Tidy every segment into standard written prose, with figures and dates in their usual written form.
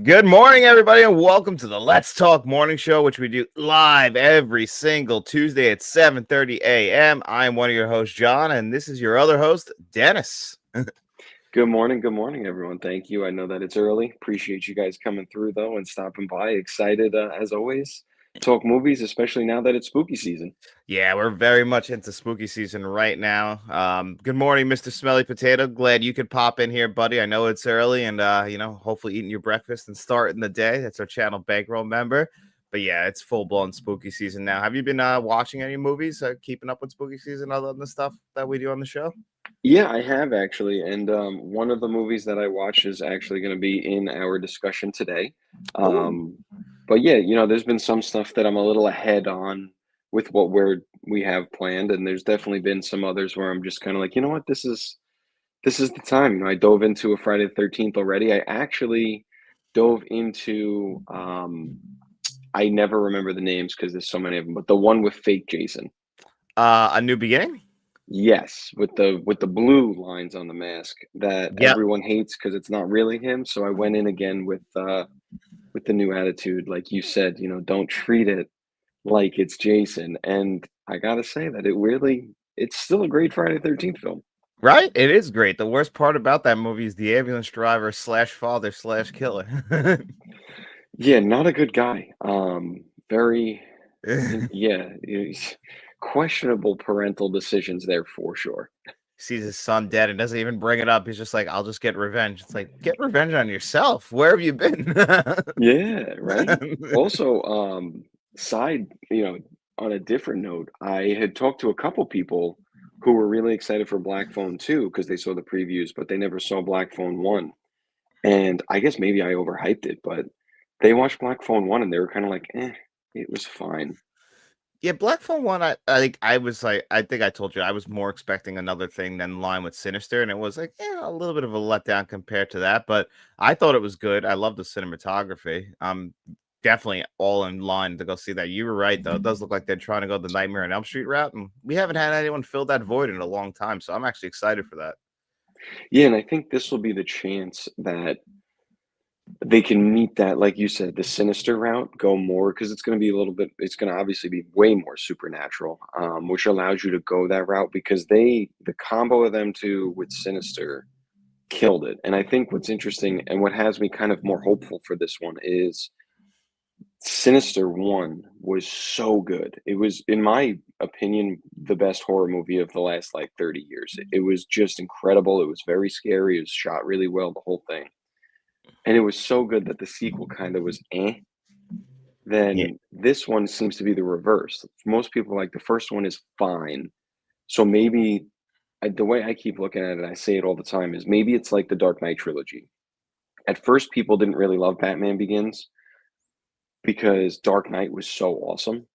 Good morning, everybody, and welcome to the Let's Talk Morning Show, which we do live every single Tuesday at 7:30 a.m. I am one of your hosts, John, and this is your other host, Dennis. Good morning, everyone. Thank you. I know that it's early. Appreciate you guys coming through, though, and stopping by. Excited, as always, talk movies, especially now that it's spooky season. Yeah, we're very much into spooky season right now. Good morning, Mr. Smelly Potato. Glad you could pop in here, buddy. I know it's early, and hopefully eating your breakfast and starting the day. That's our channel bankroll member. But yeah, it's full blown spooky season now. Have you been watching any movies, keeping up with spooky season, other than the stuff that we do on the show? Yeah, I have actually, and one of the movies that I watched is actually going to be in our discussion today. Oh, Um, but yeah, there's been some stuff that I'm a little ahead on with what we have planned, and there's definitely been some others where I'm just kind of like, you know what, this is the time. I dove into a Friday the 13th already. I actually dove into I never remember the names because there's so many of them, but the one with fake Jason. A New Beginning. Yes, with the blue lines on the mask that Yep. everyone hates because it's not really him. So I went in again with the new attitude, like you said, don't treat it like it's Jason. And I gotta say that it's still a great Friday the 13th film. Right? It is great. The worst part about that movie is the ambulance driver slash father slash killer. Yeah, not a good guy. Very yeah, questionable parental decisions there for sure. Sees his son dead and doesn't even bring it up. He's just like, I'll just get revenge. It's like, get revenge on yourself. Where have you been? Yeah, right? Also, side, on a different note, I had talked to a couple people who were really excited for Black Phone 2 because they saw the previews, but they never saw Black Phone 1. And I guess maybe I overhyped it, but they watched Black Phone 1 and they were kind of like, it was fine. Yeah, Black Phone One. I think I was like, I think I told you I was more expecting another thing than line with Sinister, and it was like, yeah, a little bit of a letdown compared to that. But I thought it was good. I love the cinematography. Definitely all in line to go see that. You were right though. It does look like they're trying to go the Nightmare on Elm Street route, and we haven't had anyone fill that void in a long time. So I'm actually excited for that. Yeah, and I think this will be the chance that they can meet that, like you said, the sinister route, go more because it's going to obviously be way more supernatural, which allows you to go that route because the combo of them two with Sinister killed it. And I think what's interesting and what has me kind of more hopeful for this one is Sinister One was so good. It was, in my opinion, the best horror movie of the last like 30 years. It was just incredible. It was very scary. It was shot really well, the whole thing. And it was so good that the sequel kind of was eh. Yeah. Then this one seems to be the reverse. Most people like the first one is fine. So maybe the way I keep looking at it, I say it all the time, is maybe it's like the Dark Knight trilogy. At first, people didn't really love Batman Begins because Dark Knight was so awesome.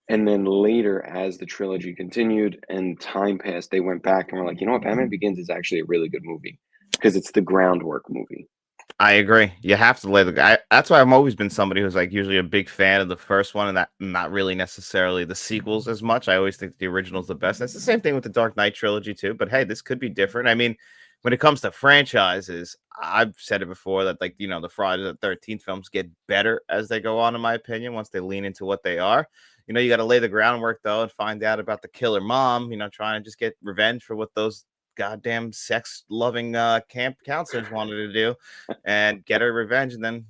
And then later, as the trilogy continued and time passed, they went back and were like, you know what, Batman Begins is actually a really good movie because it's the groundwork movie. I agree. You have to lay the guy. That's why I've always been somebody who's like usually a big fan of the first one and that not really necessarily the sequels as much. I always think the original's the best. That's the same thing with the Dark Knight trilogy too. But hey, this could be different. I mean, when it comes to franchises, I've said it before that like the Friday the 13th films get better as they go on, in my opinion, once they lean into what they are. You got to lay the groundwork though and find out about the killer mom, trying to just get revenge for what those goddamn sex loving camp counselors wanted to do and get her revenge. And then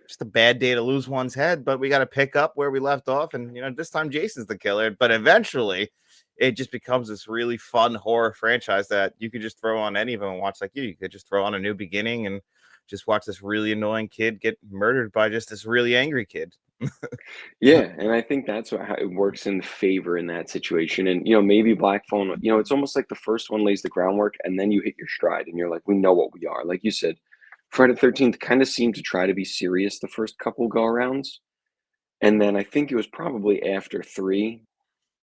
just a bad day to lose one's head. But we got to pick up where we left off. And, this time Jason's the killer. But eventually it just becomes this really fun horror franchise that you could just throw on any of them and watch like you. You could just throw on A New Beginning and just watch this really annoying kid get murdered by just this really angry kid. Yeah, and I think that's how it works in favor in that situation. And maybe Black Phone, it's almost like the first one lays the groundwork, and then you hit your stride, and you're like, we know what we are. Like you said, Friday the 13th kind of seemed to try to be serious the first couple go arounds, and then I think it was probably after three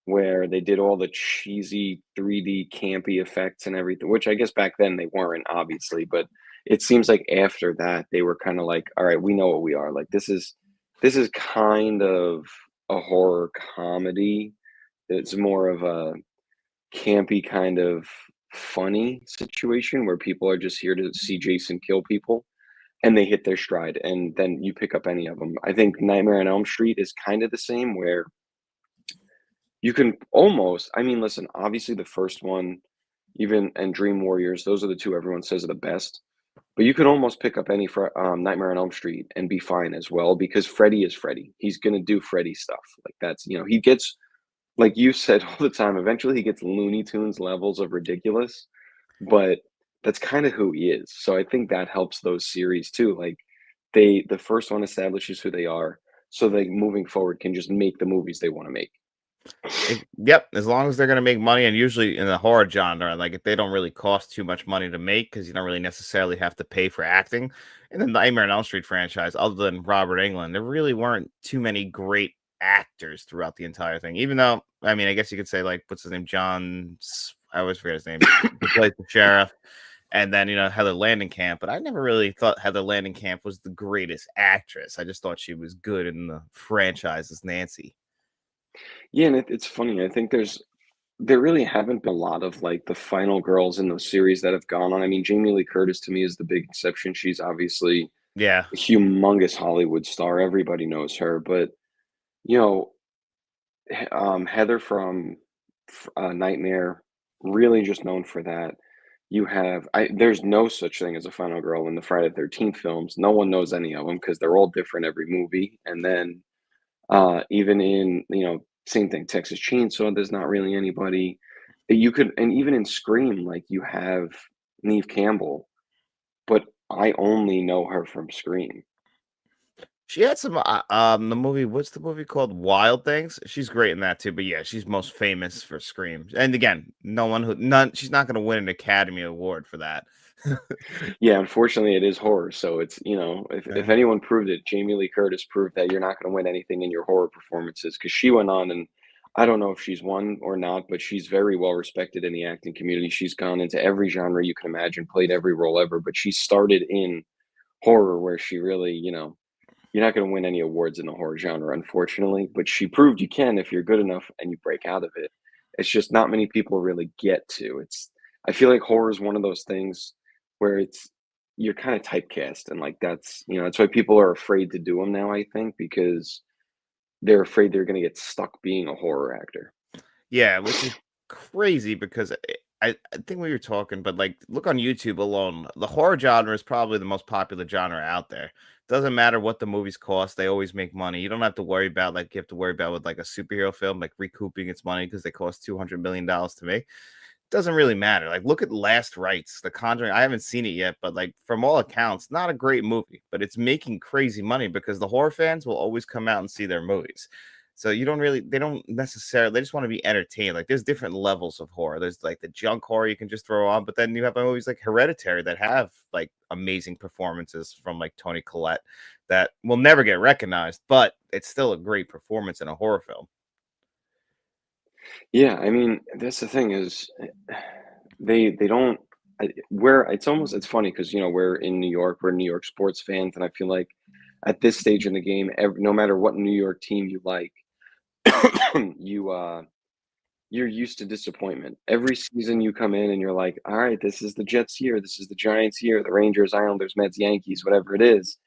where they did all the cheesy 3D campy effects and everything, which I guess back then they weren't, obviously, but it seems like after that they were kind of like, all right, we know what we are. Like this is kind of a horror comedy. It's more of a campy kind of funny situation where people are just here to see Jason kill people. and they hit their stride, and then you pick up any of them. I think Nightmare on Elm Street is kind of the same, where you can almost, I mean, listen, obviously the first one, even and Dream Warriors, those are the 2 everyone says are the best, but you could almost pick up any Nightmare on Elm Street and be fine as well because Freddy is Freddy. He's gonna do Freddy stuff. Like, that's, he gets, like you said all the time, eventually he gets Looney Tunes levels of ridiculous, but that's kinda who he is. So I think that helps those series too. Like, the first one establishes who they are, so they moving forward can just make the movies they wanna make. Yep, as long as they're gonna make money, and usually in the horror genre, like if they don't really cost too much money to make, because you don't really necessarily have to pay for acting. In the Nightmare on Elm Street franchise, other than Robert Englund, there really weren't too many great actors throughout the entire thing. Even though, I mean, I guess you could say like what's his name, I always forget his name, who plays the sheriff, and then Heather Langenkamp. But I never really thought Heather Langenkamp was the greatest actress. I just thought she was good in the franchise as Nancy. Yeah, and it's funny. I think there really haven't been a lot of like the final girls in those series that have gone on. I mean, Jamie Lee Curtis to me is the big exception. She's obviously Yeah. a humongous Hollywood star. Everybody knows her, but you know, Heather from Nightmare, really just known for that. You have there's no such thing as a final girl in the Friday the 13th films. No one knows any of them because they're all different every movie. And then even in, same thing, Texas Chainsaw, there's not really anybody that you could, and even in Scream, like you have Neve Campbell, but I only know her from Scream. She had some the movie, what's the movie called? Wild Things. She's great in that too, but yeah, she's most famous for Scream. And again, she's not gonna win an Academy Award for that. Yeah, unfortunately, it is horror, so it's, if Yeah. anyone proved it, Jamie Lee Curtis proved that you're not going to win anything in your horror performances because she went on and I don't know if she's won or not, but she's very well respected in the acting community. She's gone into every genre you can imagine, played every role ever, but she started in horror where she really, you're not going to win any awards in the horror genre, unfortunately, but she proved you can if you're good enough and you break out of it. It's just not many people really get to. I feel like horror is one of those things where you're kind of typecast, and like that's why people are afraid to do them now, I think, because they're afraid they're going to get stuck being a horror actor. Yeah, which is crazy because I think we were talking, but like look on YouTube alone, the horror genre is probably the most popular genre out there. Doesn't matter what the movies cost, they always make money. You don't have to worry about like you have to worry about with like a superhero film, like recouping its money because they cost $200 million to make. Doesn't really matter. Like, look at Last Rites, The Conjuring. I haven't seen it yet, but like from all accounts, not a great movie, but it's making crazy money because the horror fans will always come out and see their movies. So they don't necessarily, they just want to be entertained. Like, there's different levels of horror. There's like the junk horror you can just throw on, but then you have movies like Hereditary that have like amazing performances from like Tony Collette that will never get recognized, but it's still a great performance in a horror film. Yeah, I mean, that's the thing is they don't where it's funny because we're in New York, we're New York sports fans, and I feel like at this stage in the game, no matter what New York team you like, you you're used to disappointment. Every season you come in and you're like, all right, this is the Jets year, this is the Giants year, the Rangers, Islanders, Mets, Yankees, whatever it is.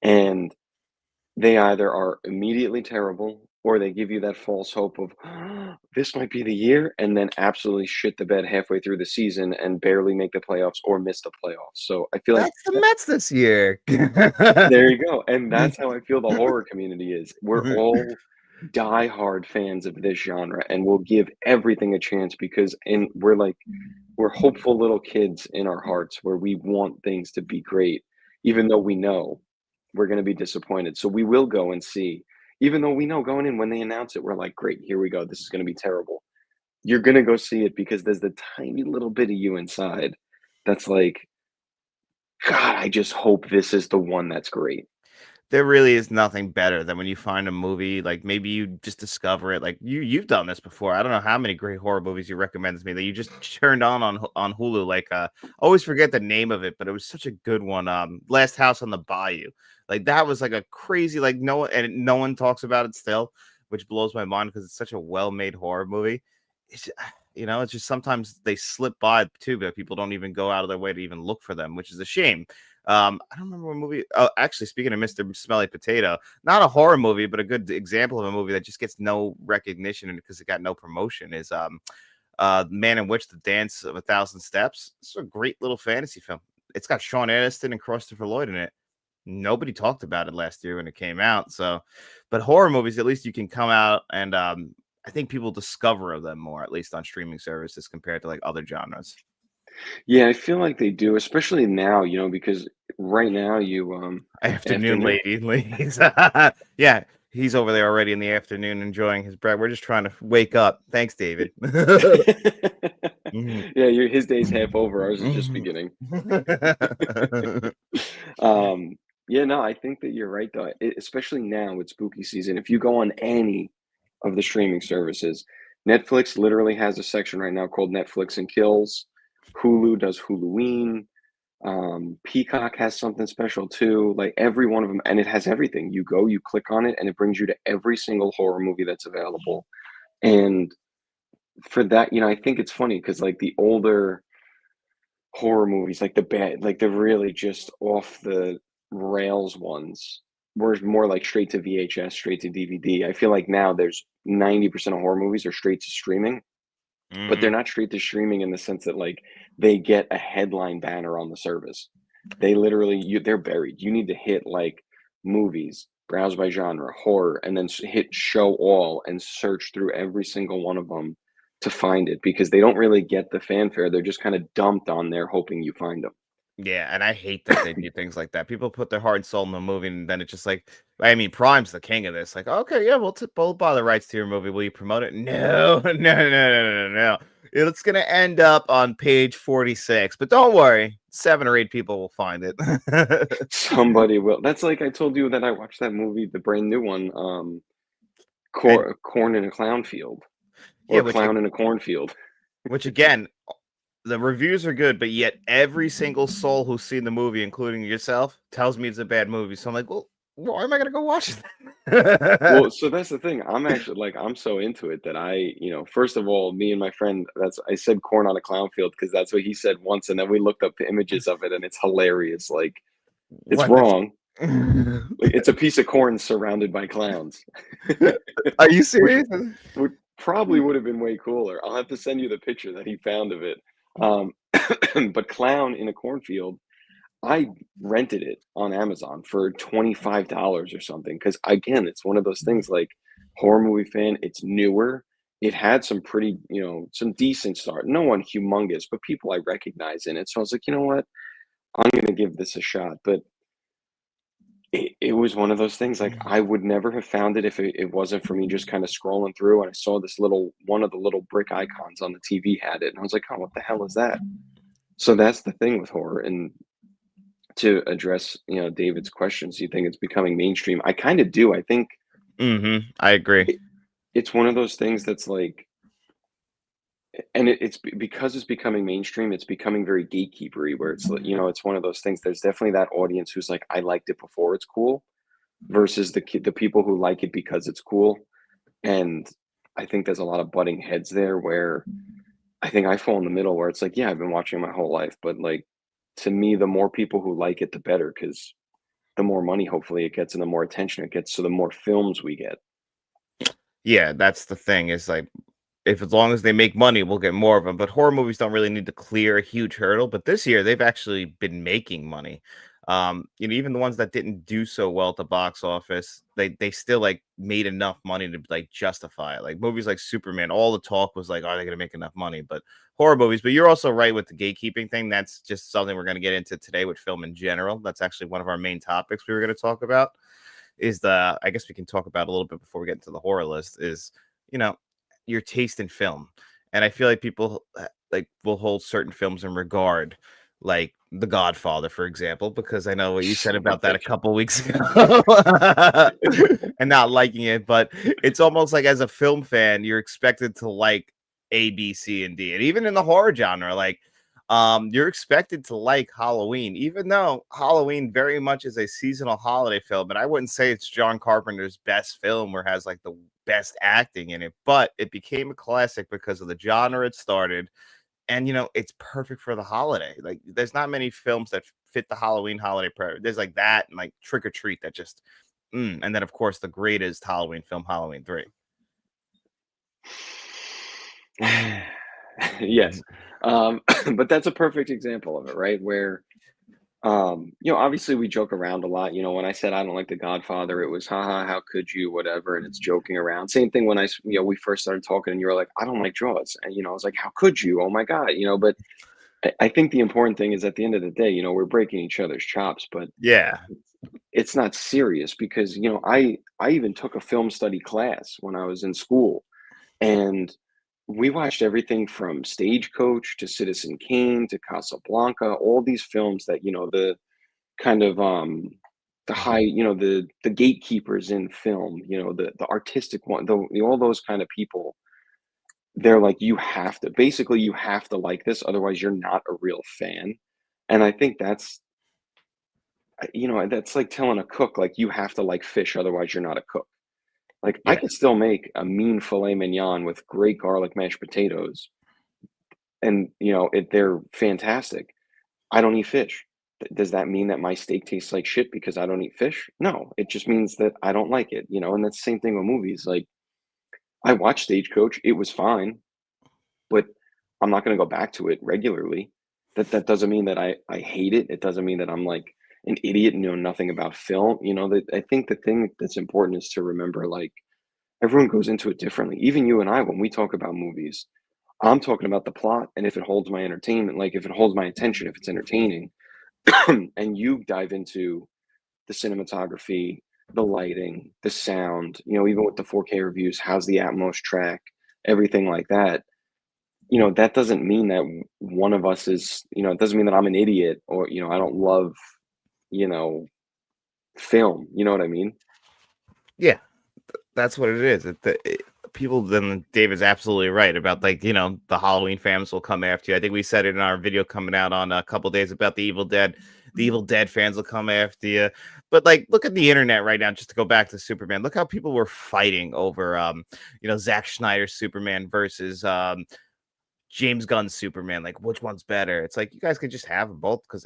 And they either are immediately terrible or they give you that false hope of this might be the year and then absolutely shit the bed halfway through the season and barely make the playoffs or miss the playoffs. So I feel like That's the Mets this year. there you go. And that's how I feel the horror community is. We're all diehard fans of this genre and we'll give everything a chance because we're hopeful little kids in our hearts where we want things to be great, even though we know we're going to be disappointed. So we will go and see, even though we know going in when they announce it, we're like, great, here we go. This is going to be terrible. You're going to go see it because there's the tiny little bit of you inside that's like, God, I just hope this is the one that's great. There really is nothing better than when you find a movie, like maybe you just discover it. Like you've done this before. I don't know how many great horror movies you recommend to me that you just turned on Hulu. Like always forget the name of it, but it was such a good one. Last House on the Bayou. Like that was like a crazy, like no one talks about it still, which blows my mind because it's such a well-made horror movie. It's it's just sometimes they slip by too, but people don't even go out of their way to even look for them, which is a shame. I don't remember what movie. Oh, actually, speaking of Mr. Smelly Potato, not a horror movie, but a good example of a movie that just gets no recognition because it got no promotion is Man in Witch, The Dance of a Thousand Steps. It's a great little fantasy film. It's got Sean Aniston and Christopher Lloyd in it. Nobody talked about it last year when it came out. So, but horror movies, at least you can come out and I think people discover them more, at least on streaming services compared to like other genres. Yeah, I feel like they do, especially now, because right now Afternoon afternoon. ladies. Yeah, he's over there already in the afternoon enjoying his bread. We're just trying to wake up. Thanks, David. Mhm. Yeah, his day's half over. Ours is just Mhm. beginning. Yeah, no, I think that you're right though. Especially now with spooky season. If you go on any of the streaming services, Netflix literally has a section right now called Netflix and Kills. Hulu does Huluween. Peacock has something special too. Like every one of them, and it has everything. You go, you click on it, and it brings you to every single horror movie that's available. And for that, I think it's funny because like the older horror movies, like the really just off the rails ones, were more like straight to VHS, straight to DVD. I feel like now there's 90% of horror movies are straight to streaming, but they're Mhm. not straight to streaming in the sense that like they get a headline banner on the service. They literally they're buried. You need to hit like movies, browse by genre, horror, and then hit show all and search through every single one of them to find it because they don't really get the fanfare. They're just kind of dumped on there hoping you find them. Yeah, and I hate that they do things like that. People put their heart and soul in the movie, and then it's just like, I mean, Prime's the king of this. Like, okay, yeah, we'll buy the rights to your movie. Will you promote it? No, no, no, no, no, no, no. It's gonna end up on page 46, but don't worry, 7 or 8 people will find it. Somebody will. That's like I told you that I watched that movie, the brand new one, And Corn in a Clown Field yeah, or Clown in a Cornfield. which again, the reviews are good, but yet every single soul who's seen the movie, including yourself, tells me it's a bad movie. So I'm like, well, why am I gonna go watch it then? Well, so that's the thing. I'm actually like I'm so into it that first of all, me and my friend, that's I said corn on a clown field because that's what he said once, and then we looked up the images of it, and it's hilarious. Like it's What the wrong. Like, it's a piece of corn surrounded by clowns, Are you which serious? would probably would have been way cooler. I'll have to send you the picture that he found of it. Um, but clown in a cornfield, I rented it on Amazon for $25 or something. Because again, it's one of those things like horror movie fan, it's newer. It had some pretty, some decent start. No one humongous, but people I recognize in it. So I was like, you know what? I'm gonna give this a shot. But it was one of those things like I would never have found it if it wasn't for me just kind of scrolling through and I saw this little one of the little brick icons on the TV had it. And I was like, oh, what the hell is that? So that's the thing with horror. And to address, David's questions, you think it's becoming mainstream? I kind of do. I think I agree. it, it's one of those things that's like, and because it's becoming mainstream, it's becoming very gatekeepery. Where it's like, it's one of those things. There's definitely that audience who's like, I liked it before it's cool, versus the people who like it because it's cool. And I think there's a lot of butting heads there where I think I fall in the middle where it's like, yeah, I've been watching my whole life, but like to me, the more people who like it, the better, because the more money hopefully it gets and the more attention it gets, so the more films we get. Yeah, that's the thing. Is like if as long as they make money, we'll get more of them. But horror movies don't really need to clear a huge hurdle. But this year, they've actually been making money. Even the ones that didn't do so well at the box office, they still like made enough money to like justify it. Like movies like Superman, all the talk was like, are they going to make enough money? But horror movies. But you're also right with the gatekeeping thing. That's just something we're going to get into today with film in general. That's actually one of our main topics we were going to talk about. I guess we can talk about a little bit before we get into the horror list. Is you know your taste in film. And I feel like people like will hold certain films in regard, like The Godfather, for example, because I know what you said Son of a about that a bitch. couple weeks ago and not liking it. But it's almost like as a film fan, you're expected to like A, B, C, and D. And even in the horror genre, like you're expected to like Halloween, even though Halloween very much is a seasonal holiday film. And I wouldn't say it's John Carpenter's best film or has like the best acting in it, but it became a classic because of the genre it started And it's perfect for the holiday. Like, there's not many films that fit the Halloween holiday there's like that and like Trick or Treat that just and then of course the greatest Halloween film, Halloween 3. Yes. But that's a perfect example of it, right? Where obviously we joke around a lot. When I said I don't like The Godfather, it was haha, how could you, whatever, and it's joking around. Same thing when we first started talking and you were like, I don't like Jaws. And I was like, how could you? Oh my God, but I think the important thing is at the end of the day, we're breaking each other's chops, but Yeah. it's not serious because, I even took a film study class when I was in school, and we watched everything from Stagecoach to Citizen Kane to Casablanca, all these films that, the kind of the high, the gatekeepers in film, the artistic one, all those kind of people, they're like, you have to like this, otherwise you're not a real fan. And I think that's like telling a cook, like, you have to like fish, otherwise you're not a cook. Like, I Yeah. could still make a mean filet mignon with great garlic mashed potatoes, and they're fantastic. I don't eat fish. Does that mean that my steak tastes like shit because I don't eat fish? No, it just means that I don't like it, and that's the same thing with movies. Like, I watched Stagecoach, it was fine, but I'm not gonna go back to it regularly. That doesn't mean that I hate it. It doesn't mean that I'm like an idiot and know nothing about film. That I think the thing that's important is to remember, like, everyone goes into it differently. Even you and I, when we talk about movies, I'm talking about the plot and if it holds my entertainment, like if it holds my attention, if it's entertaining. And you dive into the cinematography, the lighting, the sound, even with the 4K reviews, how's the Atmos track, everything like that. That doesn't mean that one of us is, it doesn't mean that I'm an idiot or, I don't love, you know, film. You know what I mean? Yeah. That's what it is. People, then David's absolutely right about, like, the Halloween fans will come after you. I think we said it in our video coming out on a couple days about the Evil Dead. The Evil Dead fans will come after you. But like, look at the internet right now, just to go back to Superman. Look how people were fighting over Zack Snyder's Superman versus James Gunn's Superman. Like, which one's better? It's like, you guys could just have them both, because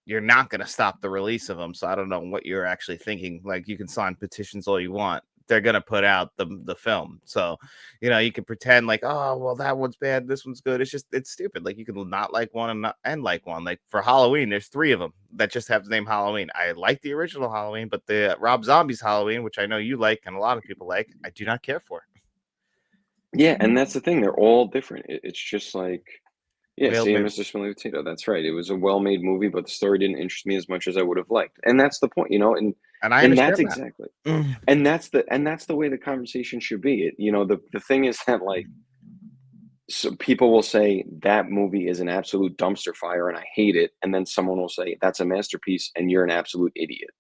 you're not going to stop the release of them. So I don't know what you're actually thinking. Like, you can sign petitions all you want, they're gonna put out the film. So you can pretend like, oh well, that one's bad, this one's good. It's stupid. Like, you can not like one and like one. Like, for Halloween, there's 3 of them that just have the name Halloween. I like the original Halloween, but the Rob Zombie's Halloween, which I know you like and a lot of people like, I do not care for. Yeah, and that's the thing. They're all different. It's just like, yeah, Well, same as the Smelly Potato. That's right. It was a well-made movie, but the story didn't interest me as much as I would have liked. And that's the point, and and I and that's understand that. exactly, and that's the way the conversation should be. The thing is that, like, so people will say that movie is an absolute dumpster fire and I hate it, and then someone will say that's a masterpiece and you're an absolute idiot.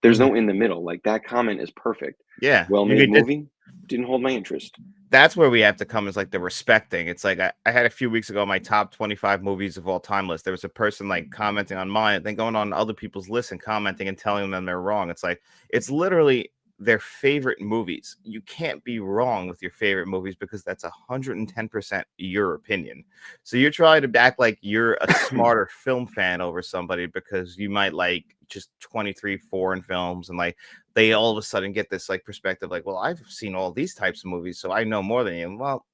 There's Mhm. no in the middle. Like, that comment is perfect. Yeah, you Well-made could just movie, didn't hold my interest. that's where we have to come, is like the respect thing. It's like, I had a few weeks ago my top 25 movies of all time list. There was a person like commenting on mine, then going on other people's lists and commenting and telling them they're wrong. It's like, it's literally their favorite movies. You can't be wrong with your favorite movies, because that's 110% your opinion. So you're trying to act like you're a smarter film fan over somebody because you might like just 23 foreign films, and like they all of a sudden get this like perspective, like, well, I've seen all these types of movies, so I know more than you. Well,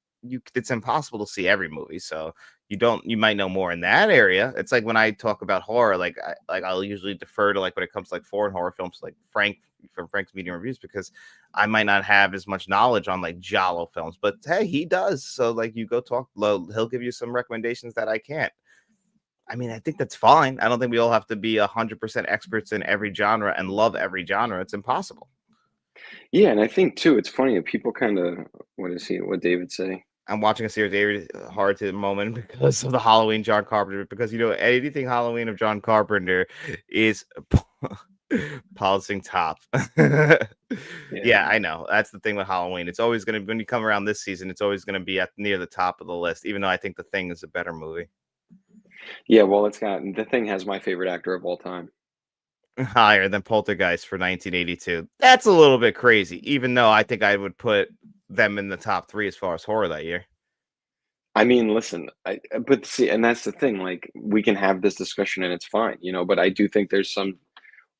it's impossible to see every movie, so you might know more in that area. It's like when I talk about horror, like I'll usually defer to, like, when it comes to like foreign horror films, like Frank from Frank's Medium Reviews, because I might not have as much knowledge on like Giallo films, but hey, he does. So like, you go talk low, he'll give you some recommendations that I can't. I mean, I think that's fine. I don't think we all have to be 100% experts in every genre and love every genre. It's impossible. Yeah, and I think too, it's funny that people kind of, what David say? I'm watching a series very hard to the moment because of the Halloween John Carpenter, because anything Halloween of John Carpenter is polishing top. Yeah. Yeah, I know. That's the thing with Halloween. It's always going to, when you come around this season, it's always going to be at near the top of the list, even though I think The Thing is a better movie. Yeah, well, the thing has my favorite actor of all time. Higher than Poltergeist for 1982. That's a little bit crazy, even though I think I would put them in the top 3 as far as horror that year. I mean, listen, but see, and that's the thing, like, we can have this discussion and it's fine, but I do think there's some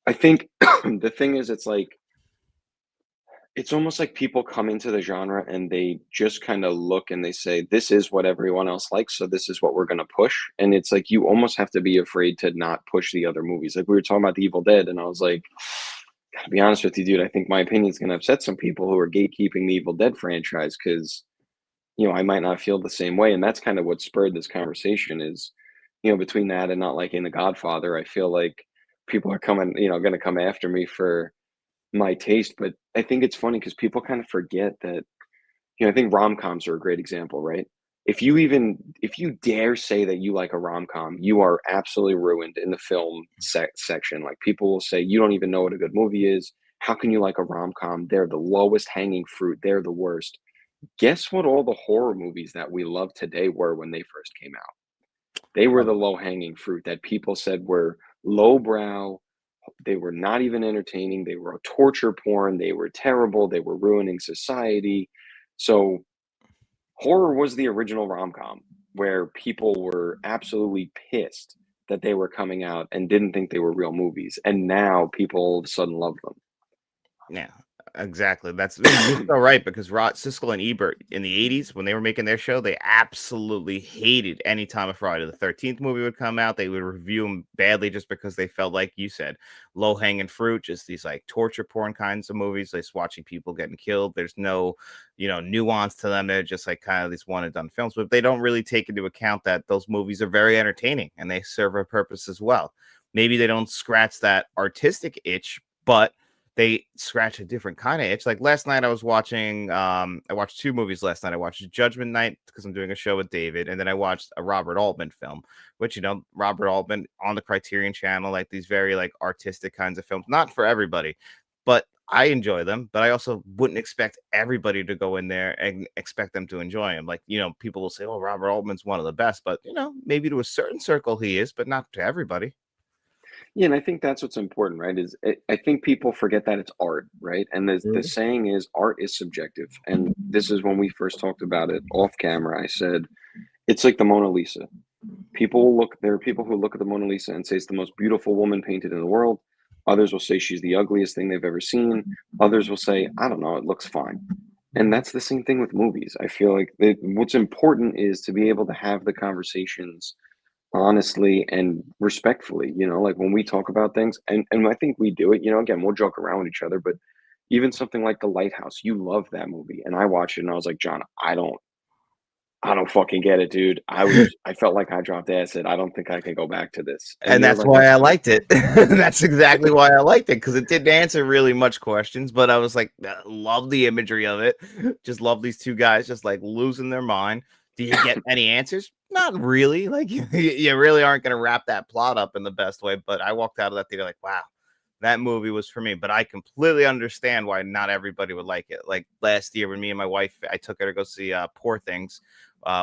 I think the thing is, it's like it's almost like people come into the genre and they just kinda look and they say, "This is what everyone else likes, so this is what we're gonna push," and it's like you almost have to be afraid to not push the other movies, like, we were talking about The Evil Dead, and I was like, "Gotta be honest with you, dude, I think my opinion is gonna upset some people who are gatekeeping the Evil Dead franchise because I might not feel the same way," and that's kind of what spurred this conversation is, between that and not liking The Godfather, I feel like people are coming, gonna come after me for my taste, but I think it's funny because people kind of forget that, I think rom-coms are a great example, right? If you dare say that you like a rom-com, you are absolutely ruined in the film section. Like people will say, you don't even know what a good movie is. How can you like a rom-com? They're the lowest hanging fruit. They're the worst. Guess what all the horror movies that we love today were when they first came out? They were Oh, the low-hanging fruit that people said were lowbrow, they were not even entertaining, they were a torture porn, they were terrible, they were ruining society. So, horror was the original rom-com where people were absolutely pissed that they were coming out and didn't think they were real movies, and now people all of a sudden love yeah, exactly. You're them. so right because Rod Siskel and Ebert in the '80s when they were making their show, they absolutely hated any time a Friday the 13th movie would come out. They would review them badly just because they felt like you said low hanging fruit, just these like torture porn kinds of movies, just watching people getting killed. There's no, nuance to them. They're just like kind of these one and done films, but they don't really take into account that those movies are very entertaining and they serve a purpose as well. Maybe they don't scratch that artistic itch, but they scratch a different kind of itch. Like last night, I watched two movies last night. I watched Judgment Night because I'm doing a show with David, and then I watched a Robert Altman film, which Robert Altman on the Criterion Channel, like these very like artistic kinds of films, not for everybody, but I enjoy them. But I also wouldn't expect everybody to go in there and expect them to enjoy them. Like people will say, "Oh, Robert Altman's one of the best," but maybe to a certain circle he is, but not to everybody. Yeah, and I think that's what's important, right? I think people forget that it's art, right? And the Mhm. saying is art is subjective. And this is when we first talked about it off camera. I said it's like the Mona Lisa. There are people who look at the Mona Lisa and say it's the most beautiful woman painted in the world. Others will say she's the ugliest thing they've ever seen. Others will say, I don't know, it looks fine. And that's the same thing with movies. I feel like what's important is to be able to have the conversations honestly and respectfully, like when we talk about things, and I think we do it, again, we'll joke around with each other, but even something like The Lighthouse, you love that movie. And I watched it and I was like, John, I don't fucking get it, dude. I felt like I dropped acid. I don't think I can go back to this. And And you're that's like, why that's I fine. liked it. That's exactly why I liked it because it didn't answer really much questions, but I was like, love the imagery of it. Just love these two guys just like losing their mind. Do you get any answers? Not really. Like you really aren't going to wrap that plot up in the best way. But I walked out of that theater like, wow, that movie was for me. But I completely understand why not everybody would like it. Like last year when me and my wife, I took her to go see Poor Things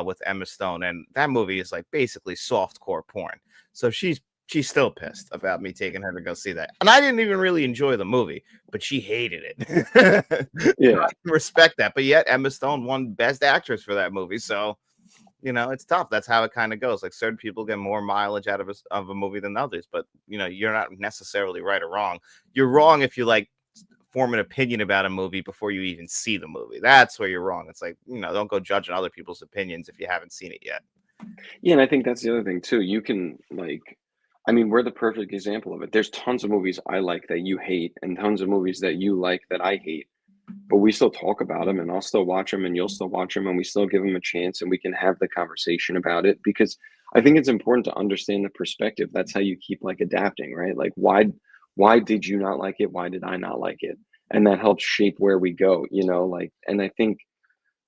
with Emma Stone, and that movie is like basically soft core porn. So she's still pissed about me taking her to go see that. And I didn't even really enjoy the movie, but she hated it. Yeah. I respect that. But yet Emma Stone won Best Actress for that movie. So, it's tough. That's how it kind of goes. Like certain people get more mileage out of a movie than others, but you're not necessarily right or wrong. You're wrong if you like form an opinion about a movie before you even see the movie. That's where you're wrong. It's like, don't go judging other people's opinions if you haven't seen it yet. Yeah, and I think that's the other thing too. You can I mean, we're the perfect example of it. There's tons of movies I like that you hate, and tons of movies that you like that I hate. But we still talk about them, and I'll still watch them, and you'll still watch them, and we still give them a chance, and we can have the conversation about it because I think it's important to understand the perspective. That's how you keep like adapting, right? Like, why did you not like it? Why did I not like it? And that helps shape where we go, like, and I think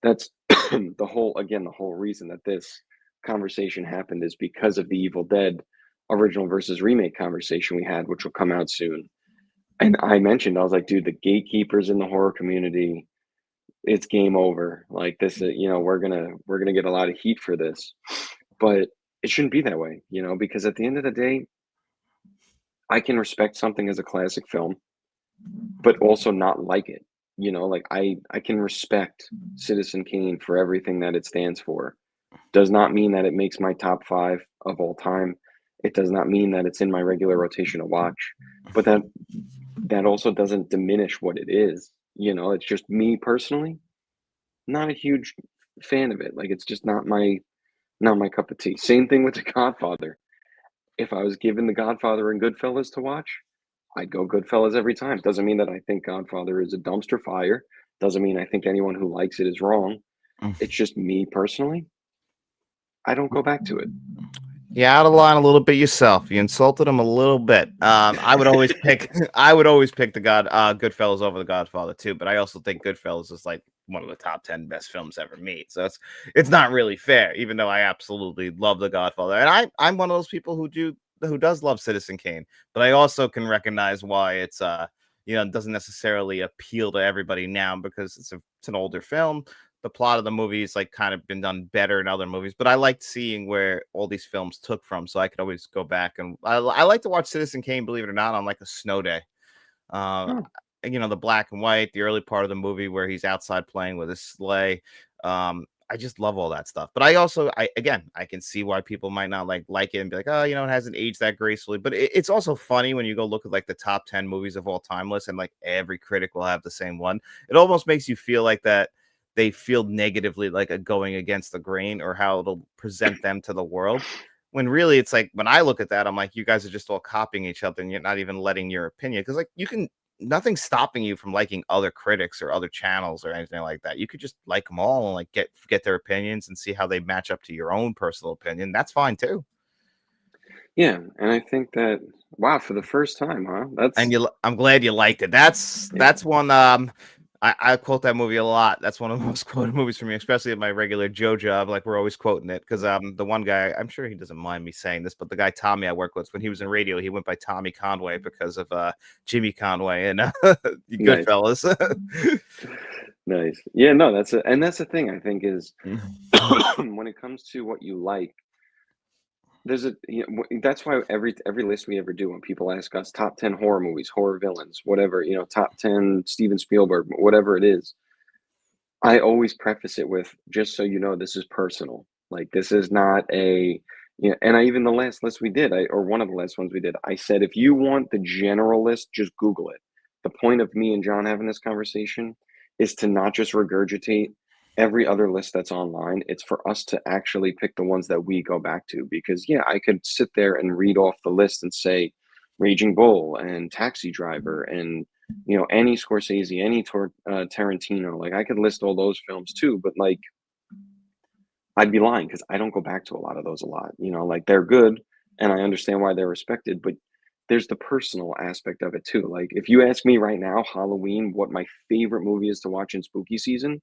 that's the whole reason that this conversation happened is because of the Evil Dead original versus remake conversation we had, which will come out soon. And I mentioned, I was like, dude, the gatekeepers in the horror community, it's game over. Like this, we're gonna get a lot of heat for this, but it shouldn't be that way, because at the end of the day, I can respect something as a classic film, but also not like it. Like I can respect Citizen Kane for everything that it stands for, Does not mean that it makes my top 5 of all time. It does not mean that it's in my regular rotation to watch, but that also doesn't diminish what it is, you know? It's just me personally, not a huge fan of it, like, it's just not my cup of tea. Same thing with The Godfather. If I was given The Godfather and Goodfellas to watch, I'd go Goodfellas every time. Doesn't mean that I think Godfather is a dumpster fire, doesn't mean I think anyone who likes it is wrong. It's just me personally, I don't go back to it. You out of line a little bit yourself. You insulted him a little bit. I would always pick I would always pick Goodfellas over The Godfather too, but I also think Goodfellas is like one of the top 10 best films ever made. So it's not really fair, even though I absolutely love The Godfather. And I'm one of those people who does love Citizen Kane, but I also can recognize why it's doesn't necessarily appeal to everybody now because it's an older film. The plot of the movie is like kind of been done better in other movies, but I liked seeing where all these films took from, so I could always go back and I like to watch Citizen Kane, believe it or not, on like a snow day. Uh, Oh, the black and white, the early part of the movie where he's outside playing with his sleigh. I just love all that stuff. But I can see why people might not like it and be like, oh, it hasn't aged that gracefully. But it's also funny when you go look at like the top 10 movies of all time list, and like every critic will have the same one. It almost makes you feel like that they feel negatively like a going against the grain or how it'll present them to the world. When really it's like when I look at that, I'm like, you guys are just all copying each other and you're not even letting your opinion, because like nothing's stopping you from liking other critics or other channels or anything like that. You could just like them all and like get their opinions and see how they match up to your own personal opinion. That's fine too. yeah, and I think that wow, for the first time, huh? And That's I'm glad you liked it. yeah, That's one I quote that movie a lot. That's one of the most quoted movies for me, especially at my regular Joe job. Like we're always quoting it because the one guy, I'm sure he doesn't mind me saying this, but the guy Tommy I work with, when he was in radio, he went by Tommy Conway because of Jimmy Conway and nice. Goodfellas. Nice. Yeah, no, that's the thing I think is when it comes to what you like, there's a that's why every list we ever do when people ask us top 10 horror movies, horror villains, whatever, top 10 Steven Spielberg, whatever it is, I always preface it with just so you know this is personal. Like this is not a and I even the last list we did, or one of the last ones we did, I said if you want the general list, just Google it. The point of me and John having this conversation is to not just regurgitate every other list that's online. It's for us to actually pick the ones that we go back to because yeah, I could sit there and read off the list and say Raging Bull and Taxi Driver and any Scorsese, any Tarantino. Like I could list all those films too, but like I'd be lying because I don't go back to a lot of those a lot. Like they're good and I understand why they're respected, but there's the personal aspect of it too. Like if you ask me right now, Halloween, what my favorite movie is to watch in spooky season,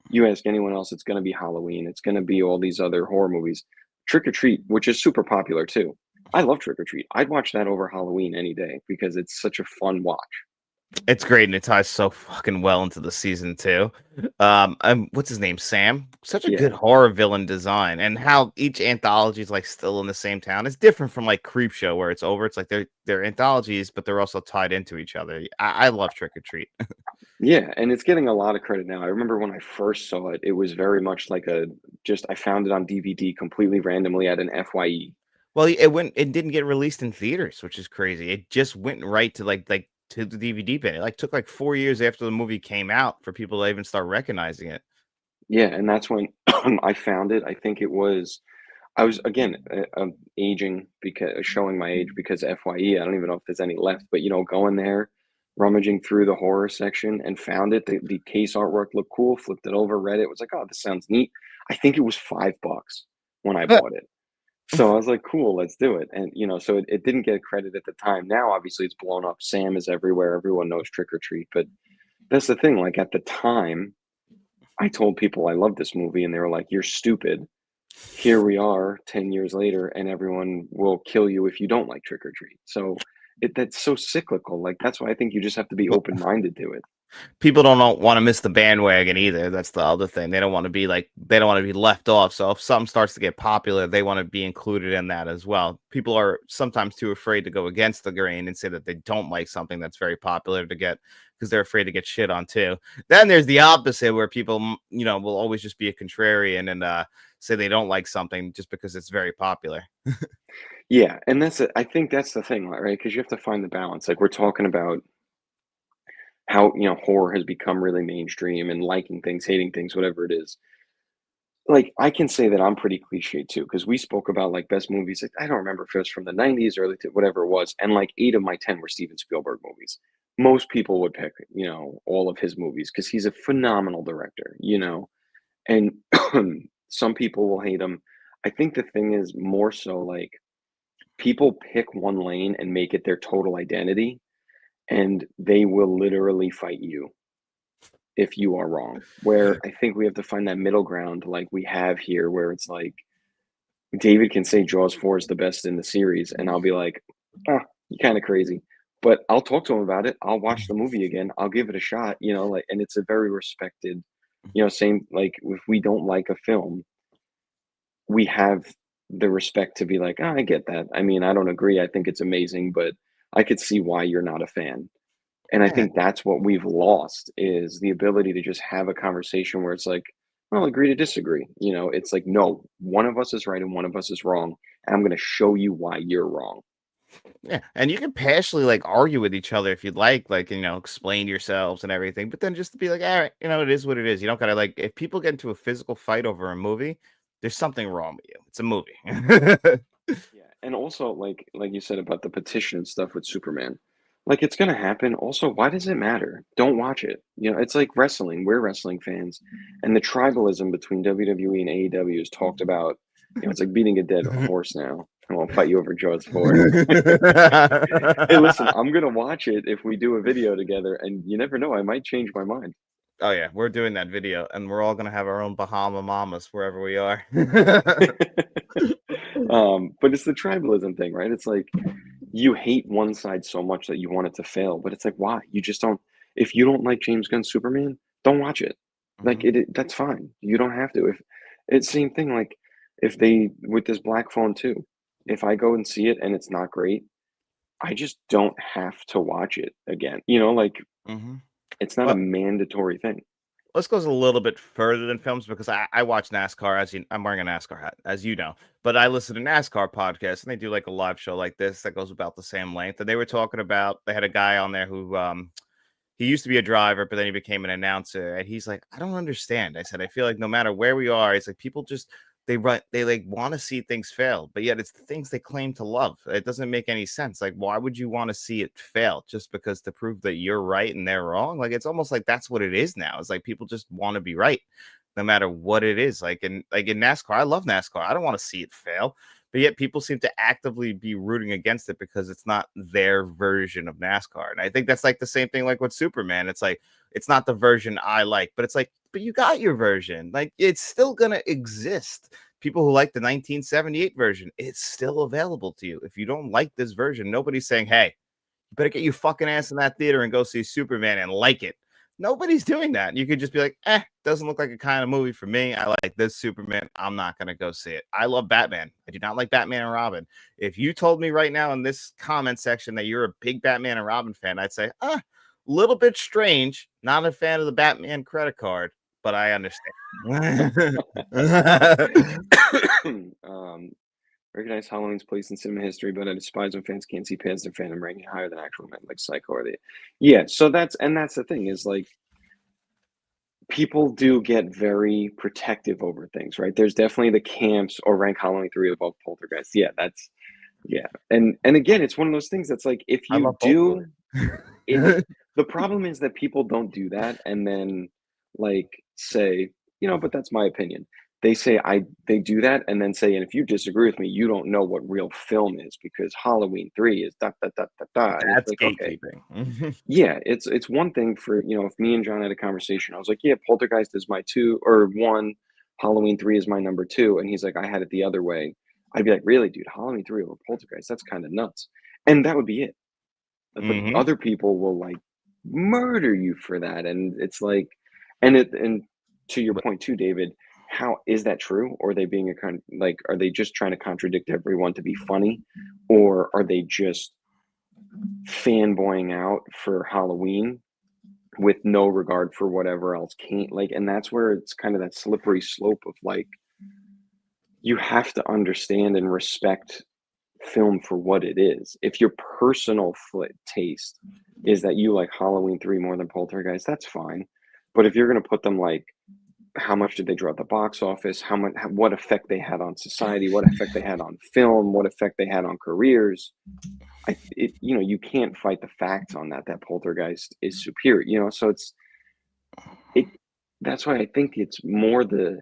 you ask anyone else, it's going to be Halloween. It's going to be all these other horror movies. Trick or Treat, which is super popular too. I love Trick or Treat. I'd watch that over Halloween any day because it's such a fun watch. It's great and it ties so fucking well into the season too. What's his name? Sam. Such a good Yeah. horror villain design, and how each anthology is like still in the same town. It's different from like Creepshow where it's over. It's like they're anthologies, but they're also tied into each other. I love Trick or Treat. Yeah, and it's getting a lot of credit now. I remember when I first saw it, it was very much like I found it on DVD completely randomly at an FYE. Well, it didn't get released in theaters, which is crazy. It just went right to like to the DVD bin. It like took like 4 years after the movie came out for people to even start recognizing it. Yeah, and that's when I found it. I think it was I was again aging because showing my age because FYE. I don't even know if there's any left, but going there, rummaging through the horror section and found it. The case artwork looked cool. Flipped it over, read it. Was like, oh, this sounds neat. I think it was $5 when I bought it. So I was like, cool, let's do it. And so it didn't get credit at the time. Now, obviously, it's blown up. Sam is everywhere. Everyone knows Trick or Treat. But that's the thing. Like at the time, I told people I love this movie, and they were like, "You're stupid." Here we are 10 years later, and everyone will kill you if you don't like Trick or Treat. So that's so cyclical. Like that's why I think you just have to be open minded to it. People don't want to miss the bandwagon either. That's the other thing. They don't want to be left off. So if something starts to get popular, they want to be included in that as well. People are sometimes too afraid to go against the grain and say that they don't like something that's very popular to get because they're afraid to get shit on too. Then there's the opposite where people, will always just be a contrarian and say they don't like something just because it's very popular. Yeah, and that's it. I think that's the thing, right? Because you have to find the balance. Like we're talking about how, horror has become really mainstream and liking things, hating things, whatever it is. Like I can say that I'm pretty cliche too, because we spoke about like best movies. Like I don't remember if it was from the 90s, early to whatever it was, and like 8 of my 10 were Steven Spielberg movies. Most people would pick, all of his movies because he's a phenomenal director. And some people will hate him. I think the thing is more so like people pick one lane and make it their total identity, and they will literally fight you if you are wrong. Where I think we have to find that middle ground like we have here, where it's like David can say Jaws 4 is the best in the series, and I'll be like, you're kind of crazy. But I'll talk to him about it. I'll watch the movie again. I'll give it a shot, like, and it's a very respected, same, like, if we don't like a film, we have the respect to be like, I get that. I mean, I don't agree. I think it's amazing, but I could see why you're not a fan. And I Yeah. think that's what we've lost is the ability to just have a conversation where it's like, well, agree to disagree. It's like, no, one of us is right and one of us is wrong. And I'm going to show you why you're wrong. Yeah, and you can passionately like argue with each other if you'd like explain yourselves and everything. But then just to be like, all right, it is what it is. You don't gotta like if people get into a physical fight over a movie, there's something wrong with you. It's a movie. Yeah. And also, like you said about the petition and stuff with Superman, like it's going to happen. Also, why does it matter? Don't watch it. It's like wrestling. We're wrestling fans. And the tribalism between WWE and AEW is talked about. It's like beating a dead horse now. I won't fight you over Jaws 4. Hey, listen, I'm gonna watch it if we do a video together, and you never know, I might change my mind. Oh yeah, we're doing that video, and we're all gonna have our own Bahama Mamas wherever we are. But it's the tribalism thing, right? It's like you hate one side so much that you want it to fail, but it's like, why? You just don't. If you don't like James Gunn's Superman, don't watch it. Like Mhm. that's fine. You don't have to. If it's same thing, like if they with this Black Phone too, if I go and see it and it's not great, I just don't have to watch it again. Like Mhm. it's not a Well, mandatory thing. this goes a little bit further than films because I watch NASCAR I'm wearing a NASCAR hat, as you know. But I listen to NASCAR podcasts and they do like a live show like this that goes about the same length. And they were talking about they had a guy on there who he used to be a driver, but then he became an announcer. And he's like, I don't understand. I said, I feel like no matter where we are, it's like people just they like want to see things fail, but yet it's the things they claim to love. It doesn't make any sense. Like, why would you want to see it fail just because to prove that you're right and they're wrong? Like, it's almost like that's what it is now. It's like people just want to be right, no matter what it is. Like in NASCAR, I love NASCAR. I don't want to see it fail, but yet people seem to actively be rooting against it because it's not their version of NASCAR. And I think that's like the same thing like with Superman. It's like it's not the version I like, but it's like, but you got your version. Like it's still gonna exist. People who like the 1978 version, it's still available to you. If you don't like this version, nobody's saying, hey, you better get your fucking ass in that theater and go see Superman and like it. Nobody's doing that. You could just be like, doesn't look like a kind of movie for me. I like this Superman. I'm not going to go see it. I love Batman. I do not like Batman and Robin. If you told me right now in this comment section that you're a big Batman and Robin fan, I'd say, little bit strange. Not a fan of the Batman credit card, but I understand. Recognize Halloween's place in cinema history, but I despise when fans can't see past their fandom ranking higher than actual men like Psycho or the. Yeah, so that's the thing is like people do get very protective over things, right? There's definitely the camps or rank Halloween 3 above Poltergeist. Yeah, that's yeah. And again, it's one of those things that's like if I you love both of do it, them. the problem is that people don't do that and then like say, but that's my opinion. They do that and then say, and if you disagree with me, you don't know what real film is because Halloween 3 is da da da da da. And it's That's like, okay, gatekeeping. yeah, it's one thing for, if me and John had a conversation, I was like, yeah, Poltergeist is my two or one, Halloween 3 is my number two. And he's like, I had it the other way. I'd be like, really, dude, Halloween 3 over Poltergeist, that's kind of nuts. And that would be it. But Hmm. other people will like murder you for that. And it's like, and to your But point too, David, how is that true? Or are they being like, are they just trying to contradict everyone to be funny? Or are they just fanboying out for Halloween? with no regard for whatever else came, like, and that's where it's kind of that slippery slope of like, you have to understand and respect film for what it is. If your personal taste is that you like Halloween 3 more than Poltergeist, that's fine. But if you're going to put them like, how much did they draw at the box office? How much, what effect they had on society? What effect they had on film? What effect they had on careers? You know, you can't fight the facts on that. That Poltergeist is superior. You know, so it. That's why I think it's more the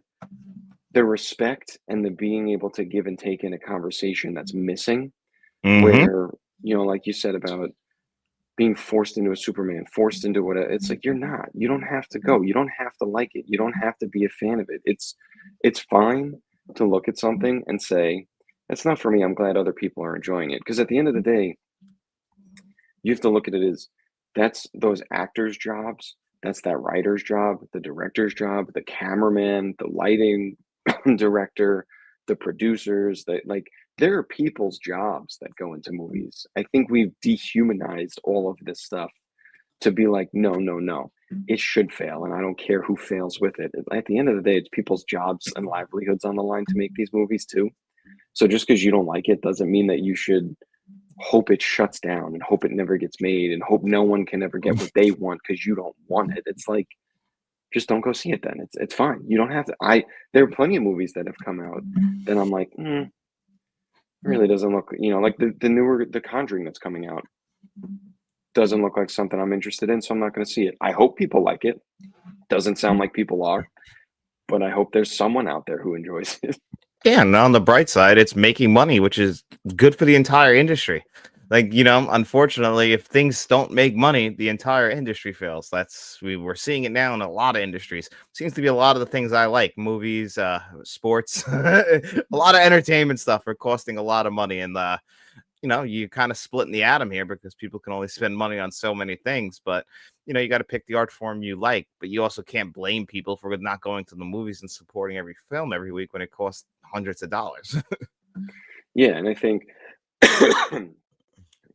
respect and the being able to give and take in a conversation that's missing. Hmm. Where, you know, like you said about being forced into a Superman, forced into what it's like, you're not. You don't have to go. You don't have to like it. You don't have to be a fan of it. It's fine to look at something and say, that's not for me. I'm glad other people are enjoying it. Because at the end of the day, you have to look at it as that's those actors' jobs, that's that writer's job, the director's job, the cameraman, the lighting director, the producers, that like there are people's jobs that go into movies. I think we've dehumanized all of this stuff to be like, no, no, no, it should fail, and I don't care who fails with it. At the end of the day, it's people's jobs and livelihoods on the line to make these movies too. So just because you don't like it doesn't mean that you should hope it shuts down and hope it never gets made and hope no one can ever get what they want because you don't want it. It's like, just don't go see it then. It's fine. You don't have to. There are plenty of movies that have come out that I'm like, really doesn't look, you know, like the newer The Conjuring that's coming out doesn't look like something I'm interested in, so I'm not going to see it. I hope people like it. Doesn't sound like people are, but I hope there's someone out there who enjoys it. Yeah, and on the bright side, it's making money, which is good for the entire industry. Like, you know, unfortunately, if things don't make money, the entire industry fails. We're seeing it now in a lot of industries. Seems to be a lot of the things I like, movies, sports, a lot of entertainment stuff are costing a lot of money. And you know, you kind of splitting the atom here because people can only spend money on so many things. But you know, you got to pick the art form you like. But you also can't blame people for not going to the movies and supporting every film every week when it costs hundreds of dollars. Yeah, and I think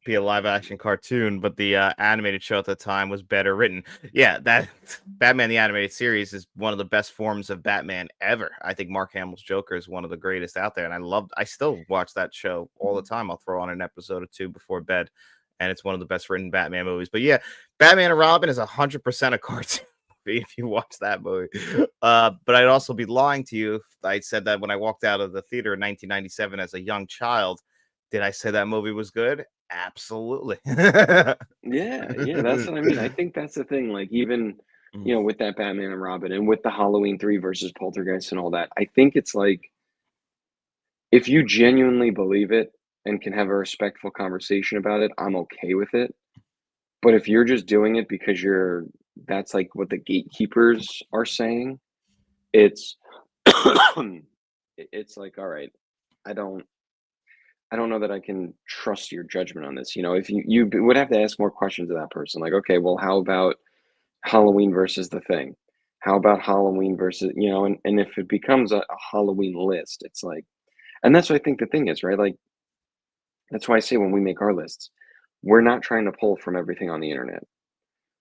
Be a live action cartoon, but the animated show at the time was better written. Yeah, that Batman the Animated Series is one of the best forms of Batman ever. I think Mark Hamill's Joker is one of the greatest out there, and I still watch that show all the time. I'll throw on an episode or two before bed, and it's one of the best written Batman movies. But yeah, Batman and Robin is 100% a cartoon movie if you watch that movie. But I'd also be lying to you if I said that when I walked out of the theater in 1997 as a young child. Did I say that movie was good? Absolutely. yeah, yeah, that's what I mean. I think that's the thing. Like even, you know, with that Batman and Robin and with the Halloween 3 versus Poltergeist and all that, I think it's like if you genuinely believe it and can have a respectful conversation about it, I'm okay with it. But if you're just doing it because that's like what the gatekeepers are saying, it's it's like, all right, I don't I don't know that I can trust your judgment on this. You know, if you would have to ask more questions of that person. Like, okay, well, how about Halloween versus The Thing? How about Halloween versus, you know, and if it becomes a Halloween list, it's like, and that's what I think the thing is, right? Like, that's why I say when we make our lists, we're not trying to pull from everything on the internet.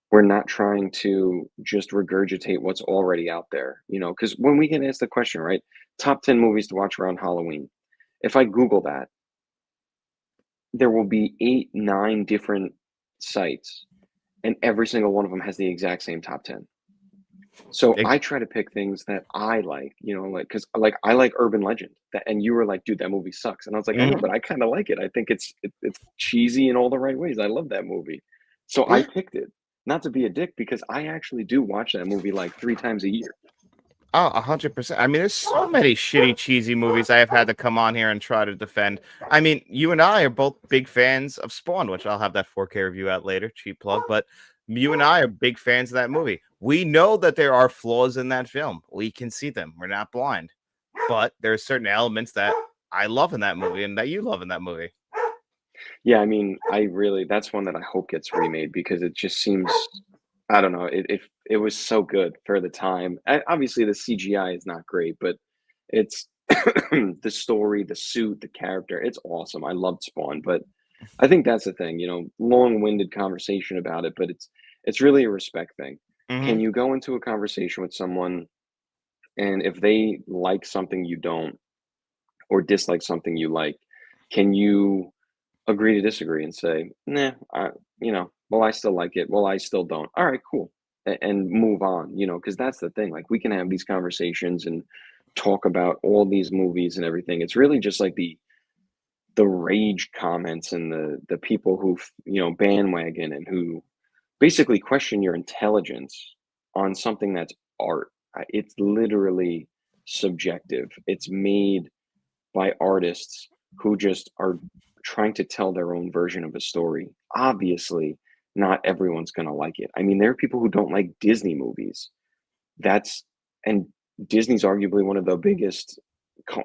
We're not trying to just regurgitate what's already out there, you know, because when we get asked the question, right, top 10 movies to watch around Halloween, if I Google that, there will be 8, 9 different sites, and every single one of them has the exact same top 10. So Ex- I try to pick things that I like, you know, like because like I like Urban Legend, and you were like, "Dude, that movie sucks," and I was like, "I know, mhm. but I kind of like it. I think it's cheesy in all the right ways. I love that movie." So I Yeah. picked it, not to be a dick, because I actually do watch that movie like 3 times a year. Oh, 100%. I mean, there's so many shitty, cheesy movies I have had to come on here and try to defend. I mean, you and I are both big fans of Spawn, which I'll have that 4K review out later. Cheap plug. But you and I are big fans of that movie. We know that there are flaws in that film. We can see them. We're not blind. But there are certain elements that I love in that movie and that you love in that movie. Yeah, I mean, I really that's one that I hope gets remade because it just seems I don't know, it was so good for the time. Obviously, the CGI is not great, but it's the story, the suit, the character, it's awesome. I loved Spawn, but I think that's the thing, you know, long-winded conversation about it, but It's really a respect thing. Can Hmm. you go into a conversation with someone and if they like something you don't or dislike something you like, can you agree to disagree and say, "Nah, well, I still like it. Well, I still don't. All right, cool." And move on, because that's the thing. Like we can have these conversations and talk about all these movies and everything. It's really just like the rage comments and the people who bandwagon and who basically question your intelligence on something that's art. It's literally subjective. It's made by artists who just are trying to tell their own version of a story. Obviously, not everyone's going to like it. I mean, there are people who don't like Disney movies. That's and Disney's arguably one of the biggest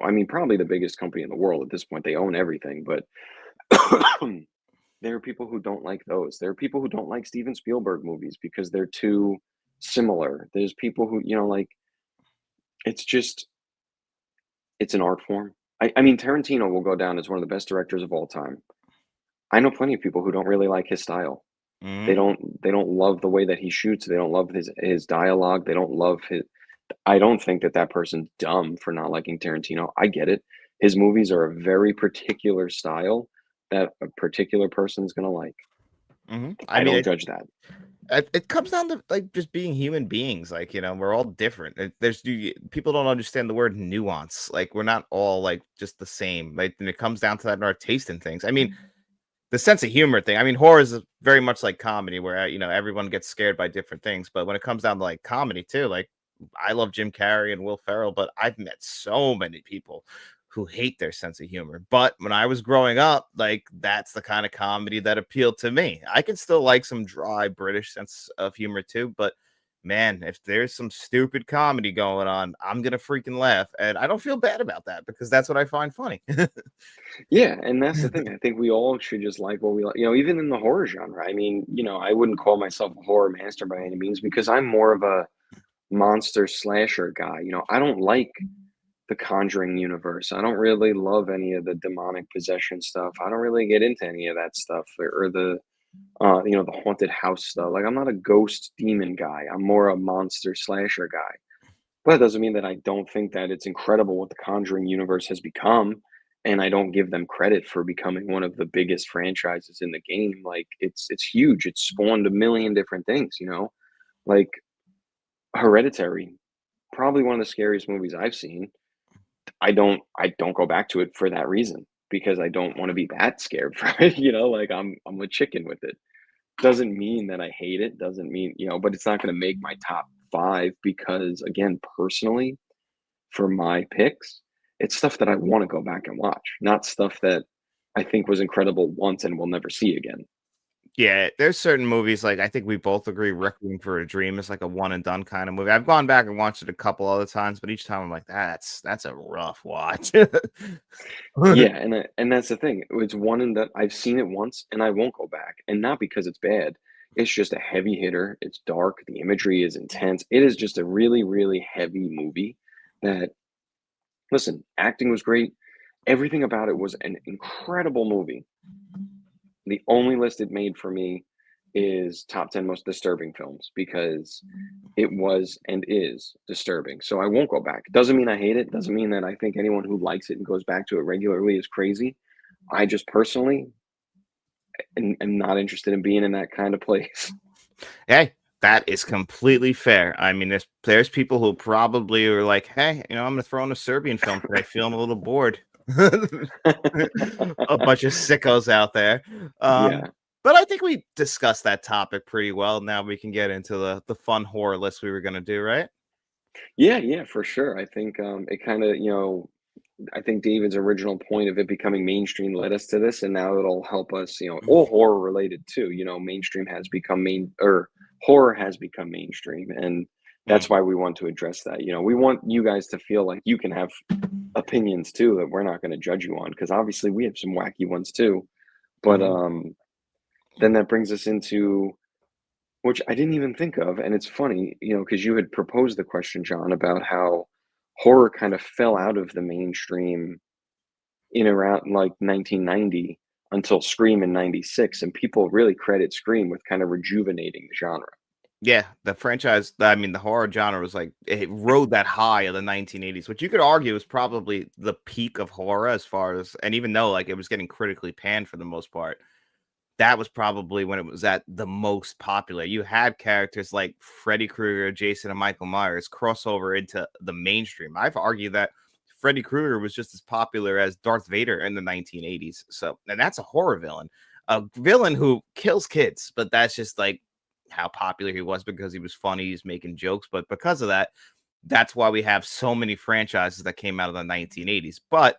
I mean, probably the biggest company in the world at this point. They own everything, but there are people who don't like those. There are people who don't like Steven Spielberg movies because they're too similar. There's people who, like it's just it's an art form. I mean, Tarantino will go down as one of the best directors of all time. I know plenty of people who don't really like his style. They Hmm. don't they don't love the way that he shoots. They don't love his dialogue. They don't love his I don't think that that person's dumb for not liking Tarantino. I get it. His movies are a very particular style that a particular person's gonna like. Hmm. I I mean, don't judge that. it comes down to like just being human beings. Like, we're all different. People don't understand the word nuance. Like, we're not all like just the same. Like, when it comes down to that in our taste in things. I mean, the sense of humor thing. I mean, horror is very much like comedy, where everyone gets scared by different things. But when it comes down to like comedy too, like I love Jim Carrey and Will Ferrell, but I've met so many people who hate their sense of humor. But when I was growing up, like that's the kind of comedy that appealed to me. I can still like some dry British sense of humor too, but man, if there's some stupid comedy going on, I'm gonna freaking laugh, and I don't feel bad about that because that's what I find funny. Yeah, and that's the thing. I think we all should just like what we like. Even in the horror genre. I mean, I wouldn't call myself a horror master by any means because I'm more of a monster slasher guy. I don't like the Conjuring universe. I don't really love any of the demonic possession stuff. I don't really get into any of that stuff or the haunted house stuff. Like I'm not a ghost demon guy. I'm more a monster slasher guy. But that doesn't mean that I don't think that it's incredible what the Conjuring universe has become, and I don't give them credit for becoming one of the biggest franchises in the game. Like it's huge. It's spawned a million different things. Like Hereditary, probably one of the scariest movies I've seen. I don't go back to it for that reason because I don't want to be that scared from it. Like I'm a chicken with it. Doesn't mean that I hate it, doesn't mean, but it's not going to make my top 5 because again, personally, for my picks, it's stuff that I want to go back and watch, not stuff that I think was incredible once and will never see again. Yeah, there's certain movies, like, I think we both agree Requiem for a Dream is like a one and done kind of movie. I've gone back and watched it a couple other times, but each time I'm like, That's a rough watch." Yeah, and that's the thing. It's one in that I've seen it once and I won't go back. And not because it's bad. It's just a heavy hitter. It's dark. The imagery is intense. It is just a really, really heavy movie that, listen, acting was great. Everything about it was an incredible movie. The only list it made for me is top 10 most disturbing films because it was and is disturbing. So I won't go back. Doesn't mean I hate it. Doesn't mean that I think anyone who likes it and goes back to it regularly is crazy. I just personally am not interested in being in that kind of place. Hey, that is completely fair. I mean, there's people who probably are like, "Hey, I'm gonna throw in a Serbian film today, feeling a little bored." A bunch of sickos out there. Yeah. But I think we discussed that topic pretty well. Now we can get into the fun horror list we were gonna do, right? Yeah, yeah, for sure. I think it kind of, I think David's original point of it becoming mainstream led us to this, and now it'll help us, all horror related too. Mainstream has become main or horror has become mainstream, and that's Mm, why we want to address that. We want you guys to feel like you can have opinions too that we're not going to judge you on because obviously we have some wacky ones too. But mhm. then that brings us into which I didn't even think of, and it's funny, because you had proposed the question, John, about how horror kind of fell out of the mainstream in around like 1990. until Scream in '96, and people really credit Scream with kind of rejuvenating the genre. Yeah, the franchise, I mean, the horror genre was like it rode that high of the 1980s, which you could argue is probably the peak of horror as far as, and even though like it was getting critically panned for the most part, that was probably when it was at the most popular. You had characters like Freddy Krueger, Jason, and Michael Myers cross over into the mainstream. I've argued that Freddy Krueger was just as popular as Darth Vader in the 1980s. So, and that's a horror villain, a villain who kills kids, but that's just like how popular he was because he was funny, he's making jokes. But because of that, that's why we have so many franchises that came out of the 1980s. But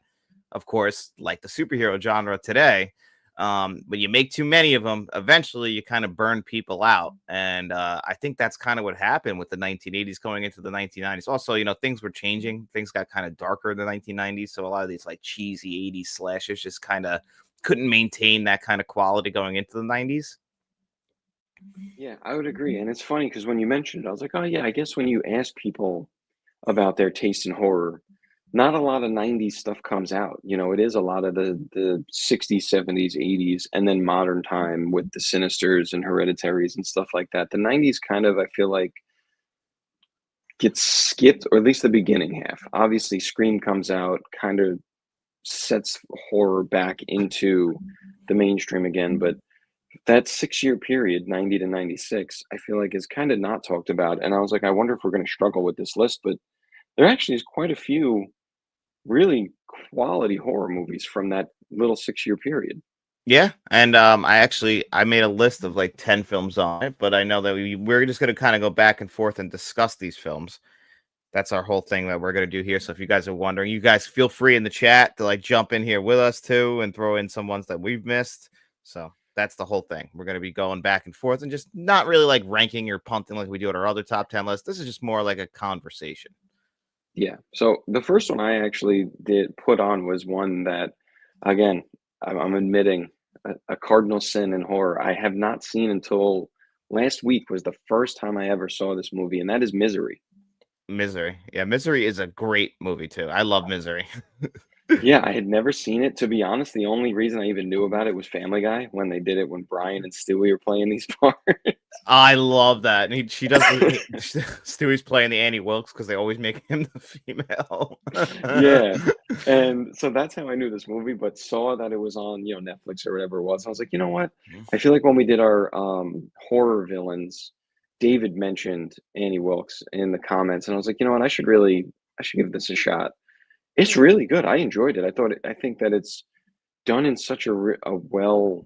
of course, like the superhero genre today, when you make too many of them, eventually you kind of burn people out. And I think that's kind of what happened with the 1980s going into the 1990s. Also, you know, things were changing. Things got kind of darker in the 1990s. So a lot of these like cheesy 80s slashes just kind of couldn't maintain that kind of quality going into the 90s. Yeah, I would agree. And it's funny because when you mentioned it, I was like, oh, yeah, I guess when you ask people about their taste in horror, not a lot of '90s stuff comes out. You know, it is a lot of the '60s, '70s, '80s, and then modern time with the Sinisters and Hereditaries and stuff like that. The '90s kind of, I feel like, gets skipped, or at least the beginning half. Obviously, Scream comes out, kind of sets horror back into the mainstream again, but that 6-year period, 90 to 96, I feel like is kind of not talked about. And I was like, I wonder if we're going to struggle with this list, but there actually is quite a few really quality horror movies from that little 6-year period. Yeah, and I made a list of like 10 films on it, but I know that we're just gonna kind of go back and forth and discuss these films. That's our whole thing that we're gonna do here. So if you guys are wondering, you guys feel free in the chat to like jump in here with us too and throw in some ones that we've missed. So that's the whole thing. We're gonna be going back and forth and just not really like ranking or punting like we do at our other top 10 list. This is just more like a conversation. Yeah. So the first one I actually did put on was one that, again, I'm admitting a cardinal sin in horror. I have not seen until last week was the first time I ever saw this movie, and that is Misery. Misery. Yeah, Misery is a great movie too. I love Misery. Yeah, I had never seen it. To be honest, the only reason I even knew about it was Family Guy when they did it when Brian and Stewie were playing these parts. I love that. And she does Stewie's playing the Annie Wilkes because they always make him the female. Yeah. And so that's how I knew this movie, but saw that it was on, Netflix or whatever it was. I was like, you know what? I feel like when we did our horror villains, David mentioned Annie Wilkes in the comments, and I was like, you know what? I should give this a shot. It's really good. I enjoyed it. I think that it's done in such a well,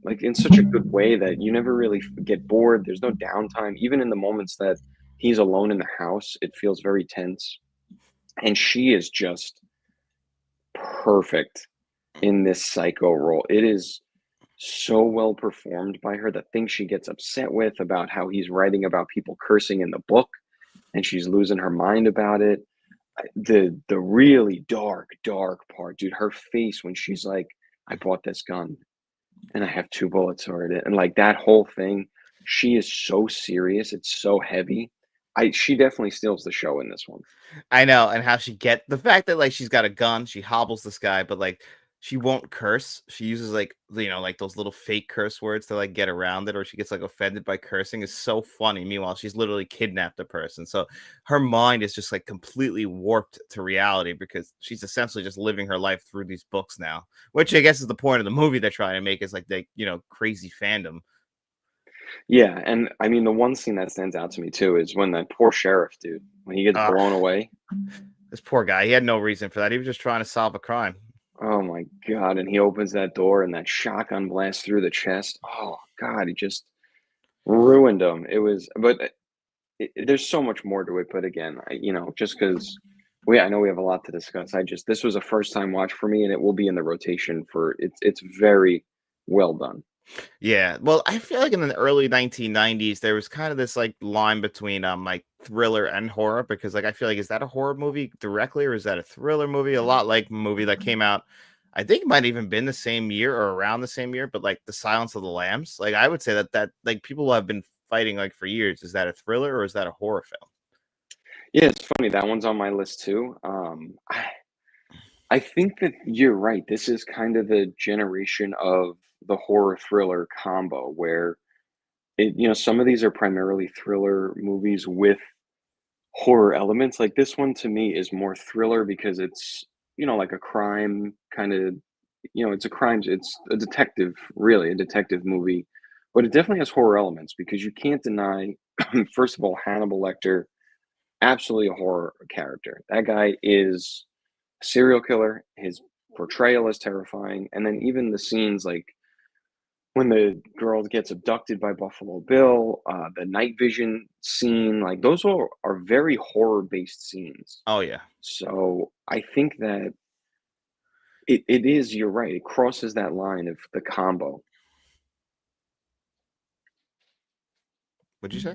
like in such a good way that you never really get bored. There's no downtime. Even in the moments that he's alone in the house, it feels very tense. And she is just perfect in this psycho role. It is so well performed by her. The things she gets upset with about how he's writing about people cursing in the book, and she's losing her mind about it. The really dark part, dude. Her face when she's like, "I bought this gun and I have 2 bullets for it," and like that whole thing. She is so serious. It's so heavy. She definitely steals the show in this one. I know, and how she get the fact that like she's got a gun, she hobbles this guy, but like she won't curse. She uses like like those little fake curse words to like get around it, or she gets like offended by cursing is so funny. Meanwhile, she's literally kidnapped a person. So her mind is just like completely warped to reality because she's essentially just living her life through these books now, which I guess is the point of the movie they're trying to make is like crazy fandom. Yeah, and I mean, the one scene that stands out to me too is when that poor sheriff dude, when he gets Uh, blown away. this poor guy, he had no reason for that. He was just trying to solve a crime. Oh my god, and he opens that door and that shotgun blast through the chest. Oh god, he just ruined him. It was but there's so much more to it, but again, just because I know we have a lot to discuss. This was a first time watch for me, and it will be in the rotation for it's very well done. Yeah, well, I feel like in the early 1990s there was kind of this like line between like thriller and horror because like I feel like is that a horror movie directly or is that a thriller movie? A lot like a movie that came out I think it might even been the same year or around the same year, but like The Silence of the Lambs. Like I would say that like people have been fighting like for years. Is that a thriller or is that a horror film? Yeah, it's funny, that one's on my list too. I think that you're right. This is kind of the generation of the horror thriller combo where some of these are primarily thriller movies with horror elements. Like this one to me is more thriller because it's, like a crime kind of, it's a crime, it's a detective, really, a detective movie, but it definitely has horror elements because you can't deny, first of all, Hannibal Lecter, absolutely a horror character. That guy is a serial killer. His portrayal is terrifying. And then even the scenes like when the girl gets abducted by Buffalo Bill, the night vision scene, like those are very horror based scenes. Oh yeah. So I think that it is, you're right, it crosses that line of the combo. What'd you say?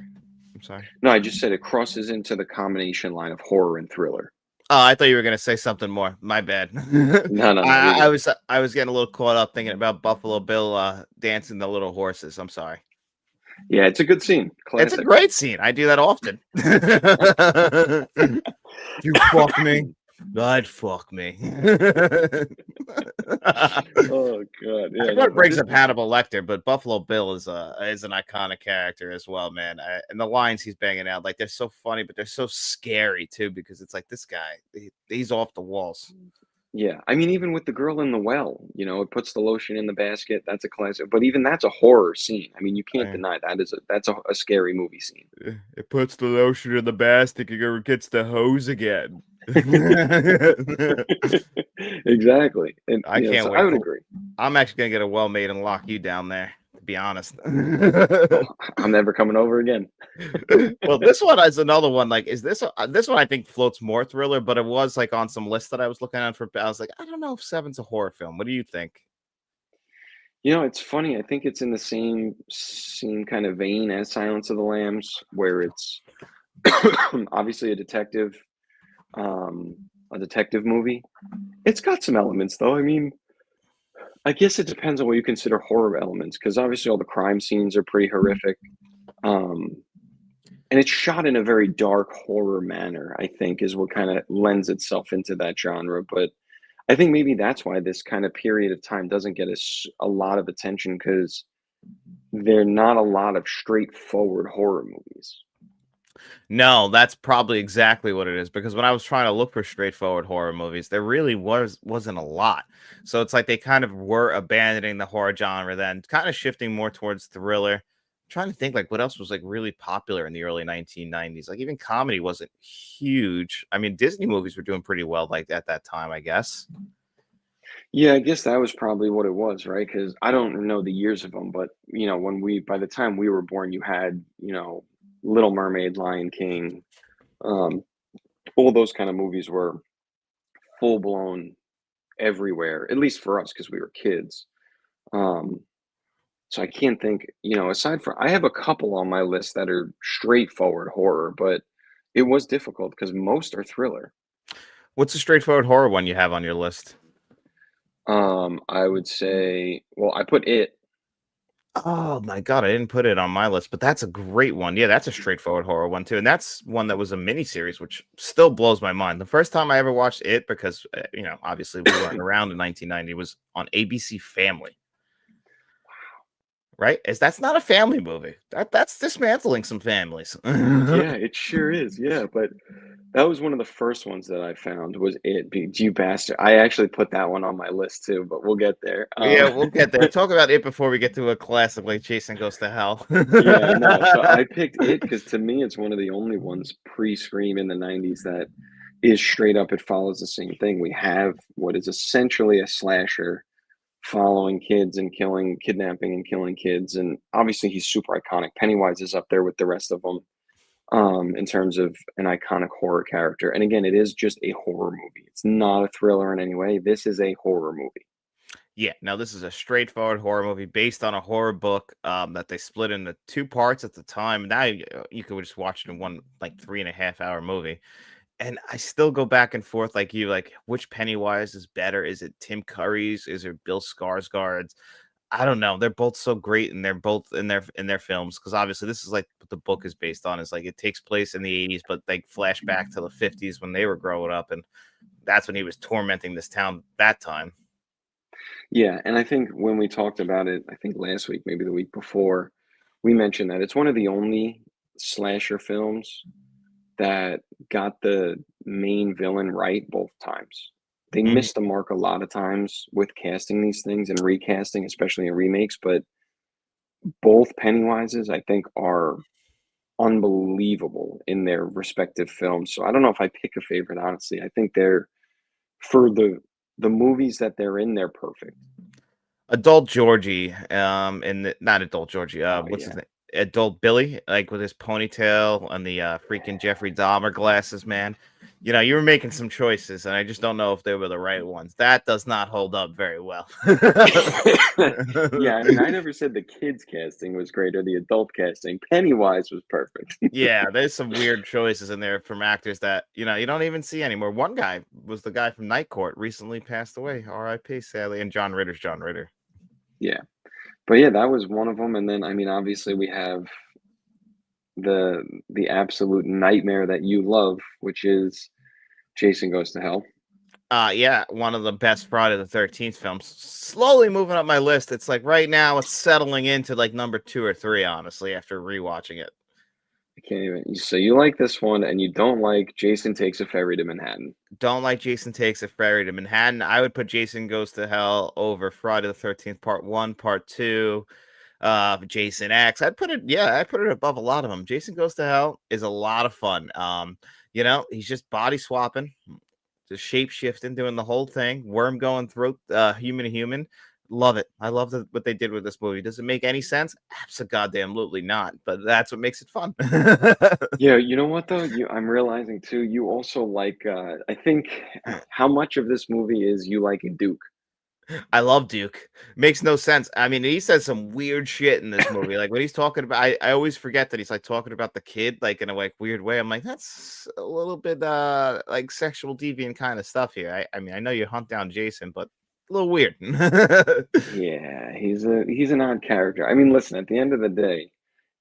I'm sorry. No, I just said it crosses into the combination line of horror and thriller. Oh, I thought you were gonna say something more. My bad. No, no, no, you're I good. was I was getting a little caught up thinking about Buffalo Bill dancing the little horses. I'm sorry. Yeah, it's a good scene. It's a Classic. great scene. I do that often. You fuck me. I'd fuck me. Oh god. Yeah, no, Everyone but brings this up Hannibal Lecter, but Buffalo Bill is an iconic character as well, man. And the lines he's banging out, like they're so funny, but they're so scary too, because it's like this guy, he's off the walls. yeah, I mean, even with the girl in the well, it puts the lotion in the basket. That's a classic. But even that's a horror scene. I mean, you can't Uh, deny that's a scary movie scene. It puts the lotion in the basket and gets the hose again. Exactly. And I can't so I wait. would agree. I'm actually gonna get a well made and lock you down there. To be honest. Oh, I'm never coming over again. Well, this one is another one. Like, is this one? I think floats more thriller, but it was like on some list that I was looking at for. I was like, I don't know if Seven's a horror film. What do you think? It's funny. I think it's in the same kind of vein as Silence of the Lambs, where it's obviously um, a detective movie. It's got some elements, though. I mean, I guess it depends on what you consider horror elements, because obviously all the crime scenes are pretty horrific. Um, and it's shot in a very dark horror manner, I think, is what kind of lends itself into that genre. But I think maybe that's why this kind of period of time doesn't get a lot of attention because there are not a lot of straightforward horror movies. No, that's probably exactly what it is. Because when I was trying to look for straightforward horror movies, there really wasn't a lot. So it's like they kind of were abandoning the horror genre, then kind of shifting more towards thriller. Trying to think like what else was like really popular in the early 1990s. Like even comedy wasn't huge. I mean, Disney movies were doing pretty well like at that time, I guess. Yeah, I guess that was probably what it was, right? Because I don't know the years of them, but by the time we were born, you had, Little Mermaid, Lion King, um, all those kind of movies were full blown everywhere, at least for us because we were kids. Um, so I can't think, aside from, I have a couple on my list that are straightforward horror, but it was difficult because most are thriller. What's a straightforward horror one you have on your list? I would say, well, I put it. Oh my god, I didn't put it on my list, but that's a great one. Yeah, that's a straightforward horror one too, and that's one that was a mini series, which still blows my mind. The first time I ever watched it, because obviously we weren't around in 1990, was on ABC Family. Right? As that's not a family movie. That's dismantling some families. Yeah, it sure is. Yeah, but that was one of the first ones that I found was it. You bastard! I actually put that one on my list too, but we'll get there. Yeah, we'll get there. Talk about it before we get to a classic like Jason Goes to Hell. Yeah, no. So I picked it because to me, it's one of the only ones pre-Scream in the '90s that is straight up. It follows the same thing. We have what is essentially a slasher following kids and kidnapping and killing kids, and obviously he's super iconic. Pennywise is up there with the rest of them in terms of an iconic horror character. And again, it is just a horror movie. It's not a thriller in any way. This is a horror movie. Yeah, now this is a straightforward horror movie based on a horror book that they split into two parts at the time. Now you could just watch it in one like 3.5 hour movie. And I still go back and forth like you, like which Pennywise is better? Is it Tim Curry's? Is it Bill Skarsgård's? I don't know. They're both so great, and they're both in their films because obviously this is like what the book is based on. Is like it takes place in the 80s, but they flash back to the 50s when they were growing up, and that's when he was tormenting this town that time. Yeah, and I think when we talked about it, I think last week, maybe the week before, we mentioned that it's one of the only slasher films that got the main villain right both times. They Mhm. missed the mark a lot of times with casting these things and recasting, especially in remakes, but both Pennywises, I think, are unbelievable in their respective films. So I don't know if I pick a favorite, honestly. I think they're for the movies that they're in, they're perfect. Adult Georgie, and not Adult Georgie, Oh what's his yeah. name? Adult Billy, like with his ponytail and the freaking Jeffrey Dahmer glasses, man. You were making some choices, and I just don't know if they were the right ones. That does not hold up very well. Yeah, I mean, I never said the kids casting was great or the adult casting. Pennywise was perfect. Yeah, there's some weird choices in there from actors that you don't even see anymore. One guy was the guy from Night Court, recently passed away, R.I.P. Sadly, and John Ritter's John Ritter. Yeah. But yeah, that was one of them. And then I mean, obviously we have the absolute nightmare that you love, which is Jason Goes to Hell. Yeah, one of the best Friday the 13th films. Slowly moving up my list. It's like right now it's settling into like number 2 or 3, honestly, after rewatching it. I can't even. So you like this one, and you don't like Jason Takes a Ferry to Manhattan. Don't like Jason Takes a Ferry to Manhattan. I would put Jason Goes to Hell over Friday the 13th Part 1, Part 2, Jason X. I'd put it above a lot of them. Jason Goes to Hell is a lot of fun. He's just body swapping, just shape shifting, doing the whole thing. Worm going through human to human. Love it. I love what they did with this movie. Does it make any sense? Absolutely not. But that's what makes it fun. Yeah, you know what though? I'm realizing too. You also like. I think how much of this movie is you liking Duke? I love Duke. Makes no sense. I mean, he says some weird shit in this movie. Like when he's talking about, I always forget that he's like talking about the kid, like in a like weird way. I'm like, that's a little bit like sexual deviant kind of stuff here. I mean, I know you hunt down Jason, but a little weird. Yeah, he's an odd character. I mean, listen. At the end of the day,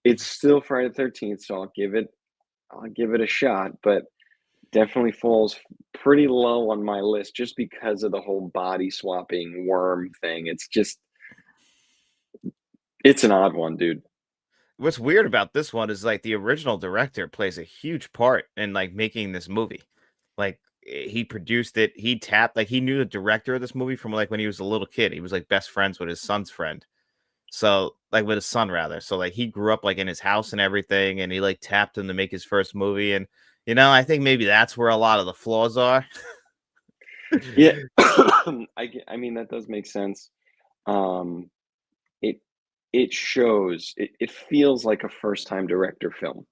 it's still Friday the 13th, so I'll give it a shot. But definitely falls pretty low on my list just because of the whole body swapping worm thing. It's an odd one, dude. What's weird about this one is like the original director plays a huge part in like making this movie. Like he produced it, he tapped like he knew the director of this movie from like when he was a little kid. He was like best friends with his son's friend. So like with his son rather. So like he grew up like in his house and everything, and he like tapped him to make his first movie. And I think maybe that's where a lot of the flaws are. Yeah, I mean that does make sense. Um, it it shows it feels like a first time director film.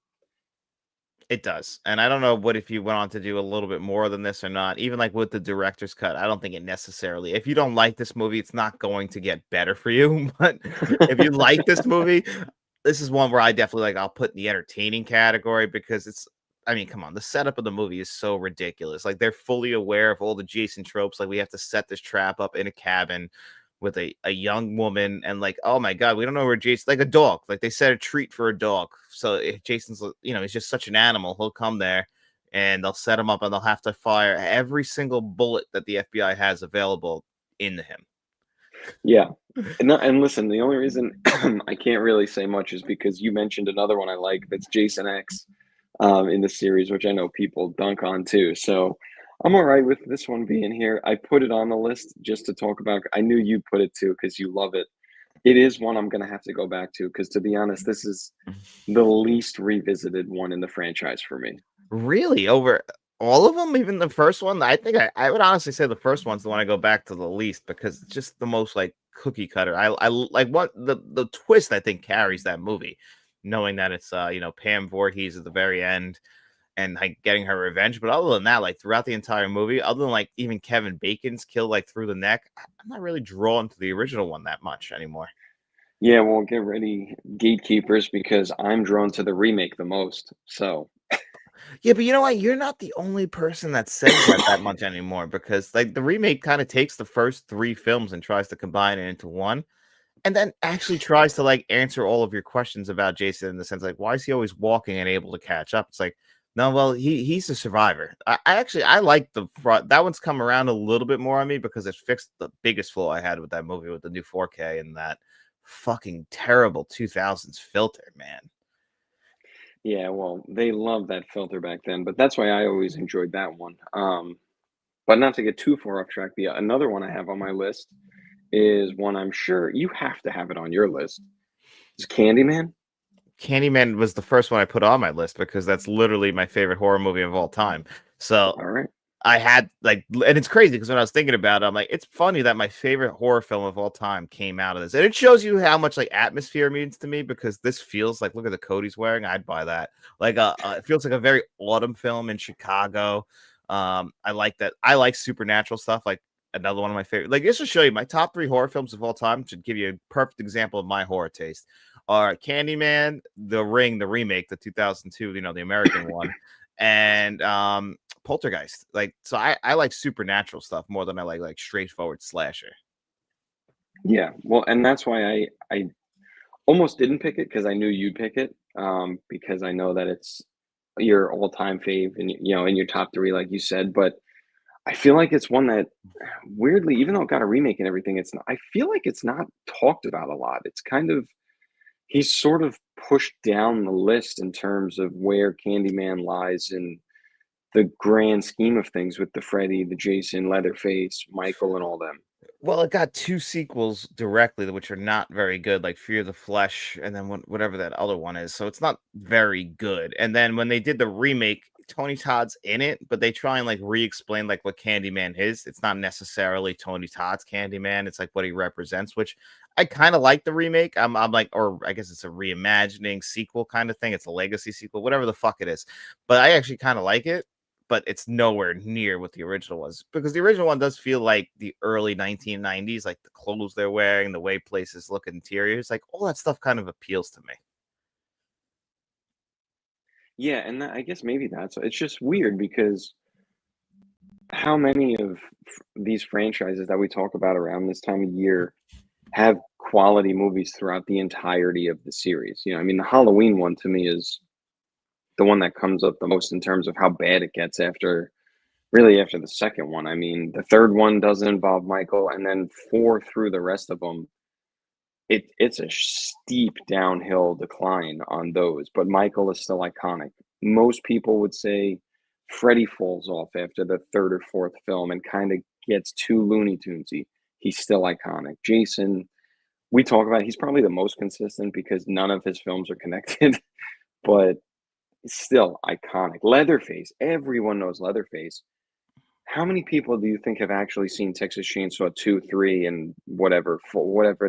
It does. And I don't know what if you went on to do a little bit more than this or not. Even like with the director's cut, I don't think it necessarily. If you don't like this movie, it's not going to get better for you. But if you like this movie, this is one where I definitely like I'll put in the entertaining category because it's I mean, come on, the setup of the movie is so ridiculous. Like they're fully aware of all the Jason tropes. Like we have to set this trap up in a cabin with a young woman and like, oh my god, we don't know where Jason like a dog. Like they set a treat for a dog. So if Jason's he's just such an animal, he'll come there and they'll set him up and they'll have to fire every single bullet that the FBI has available into him. Yeah, and listen, the only reason I can't really say much is because you mentioned another one I like that's Jason X in the series, which I know people dunk on too. So I'm all right with this one being here. I put it on the list just to talk about. I knew you'd put it too because you love it. It is one I'm gonna have to go back to because, to be honest, this is the least revisited one in the franchise for me. Really? Over all of them? Even the first one? I think I would honestly say the first one's the one I go back to the least because it's just the most like cookie cutter. I like what the twist I think carries that movie, knowing that it's Pam Voorhees at the very end and like getting her revenge. But other than that, like throughout the entire movie, other than like even Kevin Bacon's kill like through the neck, I'm not really drawn to the original one that much anymore. Yeah, well, get ready, gatekeepers, because I'm drawn to the remake the most. So, Yeah, but you know what? You're not the only person that says that much anymore because like the remake kind of takes the first 3 films and tries to combine it into one and then actually tries to like answer all of your questions about Jason in the sense like why is he always walking and able to catch up? It's like No, well, he's a survivor. I actually I like the front. That one's come around a little bit more on me because it fixed the biggest flaw I had with that movie with the new 4K and that fucking terrible 2000s filter, man. Yeah, well, they loved that filter back then, but that's why I always enjoyed that one. But not to get too far off track, the another one I have on my list is one I'm sure you have to have it on your list. Is Candyman? Candyman was the first one I put on my list because that's literally my favorite horror movie of all time. So All right. I had like, and it's crazy because when I was thinking about it, I'm like, it's funny that my favorite horror film of all time came out of this, and it shows you how much like atmosphere means to me because this feels like, look at the coat he's wearing, I'd buy that. Like, it feels like a very autumn film in Chicago. I like that. I like supernatural stuff. Like another one of my favorite. Like this will show you my top 3 horror films of all time. Should give you a perfect example of my horror taste. Are Candyman, The Ring, the remake, the 2002, the American one, and Poltergeist. Like, so I like supernatural stuff more than I like straightforward slasher. Yeah, well, and that's why I almost didn't pick it because I knew you'd pick it, because I know that it's your all-time fave and, in your top 3, like you said, but I feel like it's one that weirdly, even though it got a remake and everything, it's not I feel like it's not talked about a lot. It's kind of he's sort of pushed down the list in terms of where Candyman lies in the grand scheme of things with the Freddy, the Jason, Leatherface, Michael, and all them. Well, it got 2 sequels directly, which are not very good, like Fear the Flesh, and then whatever that other one is. So it's not very good. And then when they did the remake, Tony Todd's in it, but they try and like re-explain like what Candyman is. It's not necessarily Tony Todd's Candyman. It's like what he represents, which I kind of like the remake. I'm like, or I guess it's a reimagining sequel kind of thing. It's a legacy sequel, whatever the fuck it is. But I actually kind of like it, but it's nowhere near what the original was because the original one does feel like the early 1990s, like the clothes they're wearing, the way places look, interiors, like all that stuff kind of appeals to me. Yeah, and I guess maybe that's it's just weird because how many of these franchises that we talk about around this time of year have quality movies throughout the entirety of the series? I mean, the Halloween one to me is the one that comes up the most in terms of how bad it gets after the second one. I mean, the third one doesn't involve Michael, and then 4 through the rest of them, it's a steep downhill decline on those, but Michael is still iconic. Most people would say Freddy falls off after the 3rd or 4th film and kinda gets too Looney Tunesy. He's still iconic. Jason, we talk about he's probably the most consistent because none of his films are connected, but still iconic. Leatherface, everyone knows Leatherface. How many people do you think have actually seen Texas Chainsaw 2, 3, and whatever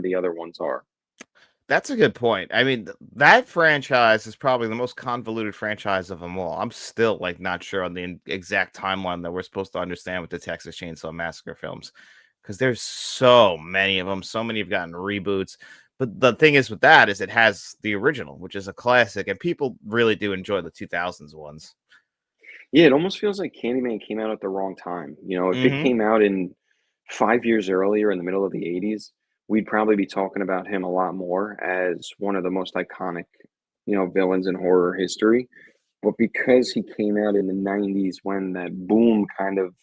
the other ones are? That's a good point. I mean, that franchise is probably the most convoluted franchise of them all. I'm still like not sure on the exact timeline that we're supposed to understand with the Texas Chainsaw Massacre films because there's so many of them. So many have gotten reboots. But the thing is with that is it has the original, which is a classic, and people really do enjoy the 2000s ones. Yeah, it almost feels like Candyman came out at the wrong time. If it Hmm. came out in 5 years earlier in the middle of the '80s, we'd probably be talking about him a lot more as one of the most iconic, villains in horror history. But because he came out in the '90s when that boom kind of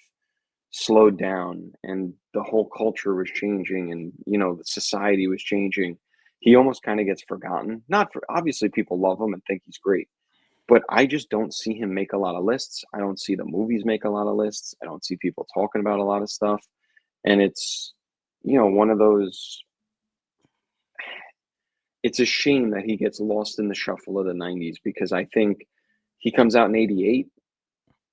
slowed down and the whole culture was changing and, the society was changing, he almost kind of gets forgotten. Not for obviously people love him and think he's great, but I just don't see him make a lot of lists. I don't see the movies make a lot of lists. I don't see people talking about a lot of stuff. And it's, one of those, it's a shame that he gets lost in the shuffle of the '90s because I think he comes out in '88.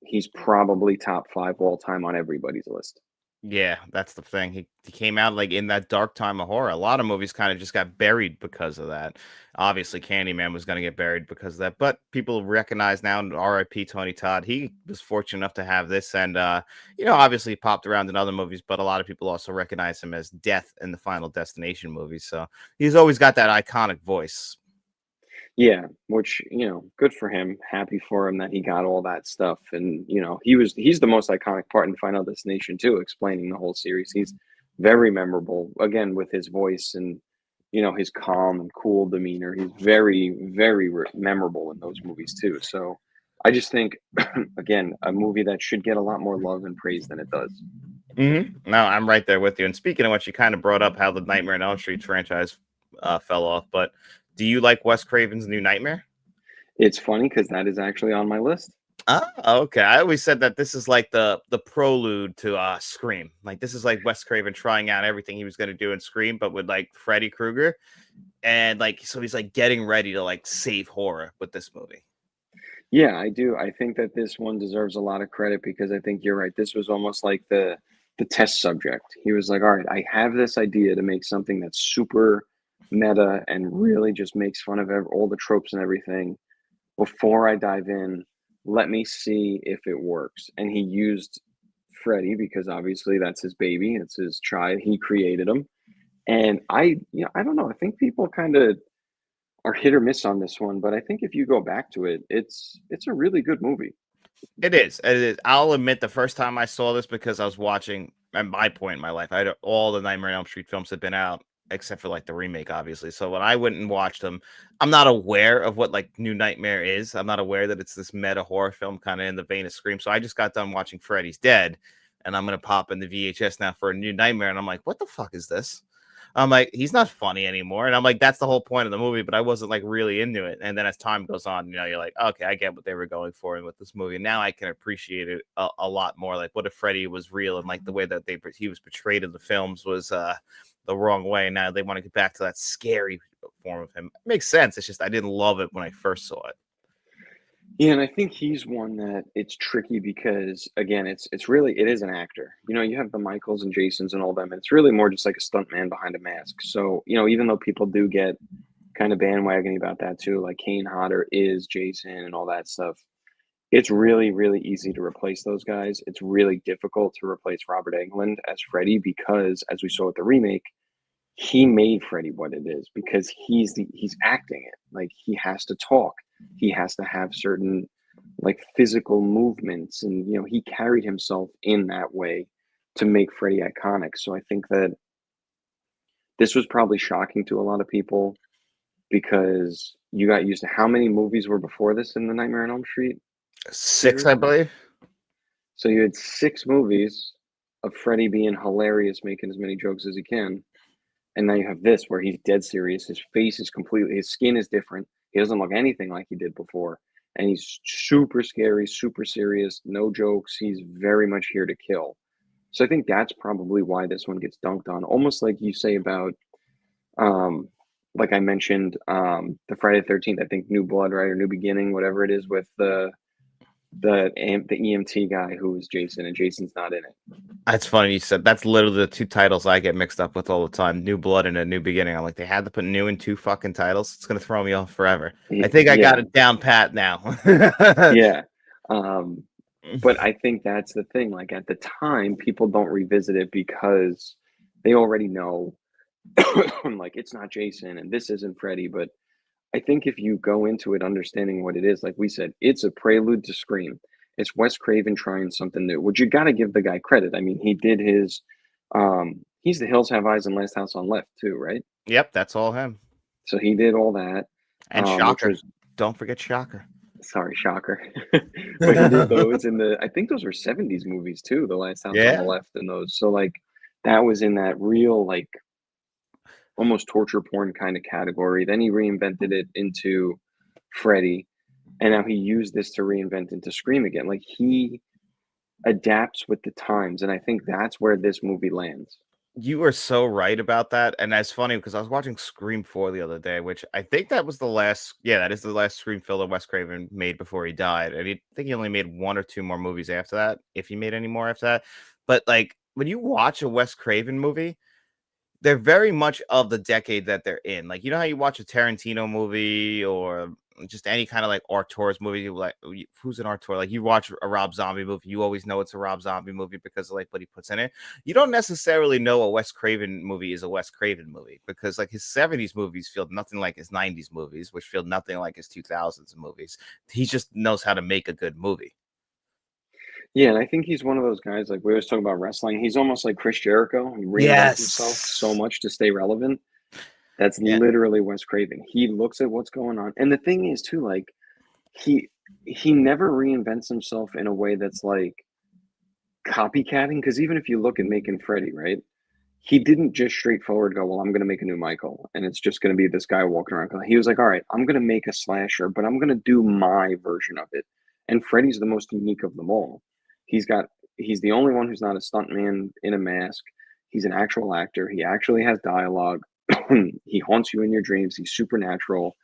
He's probably top 5 all time on everybody's list. Yeah, that's the thing. He came out like in that dark time of horror. A lot of movies kind of just got buried because of that. Obviously, Candyman was going to get buried because of that, but people recognize now. And R.I.P. Tony Todd. He was fortunate enough to have this, and obviously he popped around in other movies, but a lot of people also recognize him as Death in the Final Destination movies. So he's always got that iconic voice. Yeah, which, good for him. Happy for him that he got all that stuff. And, he's the most iconic part in Final Destination too, explaining the whole series. He's very memorable, again, with his voice and, his calm and cool demeanor. He's very, very memorable in those movies too. So I just think, again, a movie that should get a lot more love and praise than it does. No, I'm right there with you. And speaking of which, you kind of brought up how the Nightmare on Elm Street franchise fell off. But do you like Wes Craven's New Nightmare? It's funny because that is actually on my list. Okay. I always said that this is like the prelude to Scream. Like this is like Wes Craven trying out everything he was going to do in Scream, but with like Freddy Krueger, and like so he's like getting ready to like save horror with this movie. Yeah, I do. I think that this one deserves a lot of credit because I think you're right. This was almost like the test subject. He was like, "All right, I have this idea to make something that's super meta and really just makes fun of all the tropes and everything. Before I dive in, let me see if it works." And he used Freddy because obviously that's his baby, it's his child. He created him. And I don't know. I think people kind of are hit or miss on this one, but I think if you go back to it, it's a really good movie. It is. It is. I'll admit the first time I saw this because I was watching at my point in my life, I had all the Nightmare on Elm Street films had been out except for like the remake, obviously. So when I went and watched them, I'm not aware of what like New Nightmare is. I'm not aware that it's this meta horror film kind of in the vein of Scream. So I just got done watching Freddy's Dead, and I'm gonna pop in the VHS now for a New Nightmare, and I'm like, what the fuck is this? I'm like, he's not funny anymore. And I'm like, that's the whole point of the movie, but I wasn't like really into it. And then as time goes on, you're like, okay, I get what they were going for with this movie. Now I can appreciate it a lot more. Like, what if Freddy was real and like the way that he was portrayed in the films was the wrong way. Now they want to get back to that scary form of him. It makes sense. It's just I didn't love it when I first saw it. Yeah, and I think he's one that it's tricky because again, it's really it is an actor. You have the Michaels and Jasons and all them, and it's really more just like a stunt man behind a mask. So, even though people do get kind of bandwagoning about that too, like Kane Hodder is Jason and all that stuff, it's really, really easy to replace those guys. It's really difficult to replace Robert Englund as Freddy because, as we saw with the remake, he made Freddy what it is because he's acting it. Like he has to talk. He has to have certain like physical movements and he carried himself in that way to make Freddy iconic. So I think that this was probably shocking to a lot of people because you got used to how many movies were before this in the Nightmare on Elm Street 6, series? I believe. So you had 6 movies of Freddy being hilarious, making as many jokes as he can. And now you have this where he's dead serious. His face is his skin is different. He doesn't look anything like he did before. And he's super scary, super serious, no jokes. He's very much here to kill. So I think that's probably why this one gets dunked on. Almost like you say about, like I mentioned, the Friday the 13th, I think New Blood, right? Or New Beginning, whatever it is with the EMT guy who was Jason, and Jason's not in it. That's funny you said that's literally the two titles I get mixed up with all the time. New Blood and A New Beginning. I'm like, they had to put new in two fucking titles. It's gonna throw me off forever. I think I got Yeah, it down pat now. yeah. But I think that's the thing. Like at the time, people don't revisit it because they already know, like it's not Jason and this isn't Freddy. But I think if you go into it understanding what it is, like we said, it's a prelude to Scream. It's Wes Craven trying something new, which you got to give the guy credit. I mean, he did he's The Hills Have Eyes and Last House on Left too, right? Yep, that's all him. So he did all that, And which Shocker. was, Don't forget Shocker. sorry, shocker. But he did those I think those were 70s movies too, The Last House on the Yeah. Left and those. So like that was in that real like almost torture porn kind of category. Then he reinvented it into Freddy, and now he used this to reinvent into Scream again. Like he adapts with the times, and I think that's where this movie lands. You are so right about that. And that's funny because I was watching Scream 4 the other day, which I think that was the last, yeah, that is the last Scream film that Wes Craven made before he died. And I think he only made one or two more movies after that, if he made any more after that. But like when you watch a Wes Craven movie, they're very much of the decade that they're in. Like, you know how you watch a Tarantino movie or just any kind of like Artur's movie, who's an Artur? Like you watch a Rob Zombie movie, you always know it's a Rob Zombie movie because of like what he puts in it. You don't necessarily know a Wes Craven movie is a Wes Craven movie because like his 70s movies feel nothing like his 90s movies, which feel nothing like his 2000s movies. He just knows how to make a good movie. Yeah, and I think he's one of those guys, like we always talk about wrestling. He's almost like Chris Jericho. He reinvents himself so Yes. much to stay relevant. That's Yeah. literally Wes Craven. He looks at what's going on. And the thing is too, like he never reinvents himself in a way that's like copycatting. Because even if you look at Making Freddy, right? He didn't just straightforward go, well, I'm going to make a new Michael and it's just going to be this guy walking around. He was like, all right, I'm going to make a slasher, but I'm going to do my version of it. And Freddy's the most unique of them all. He's got, he's the only one who's not a stuntman in a mask. He's an actual actor. He actually has dialogue. He haunts you in your dreams. He's supernatural.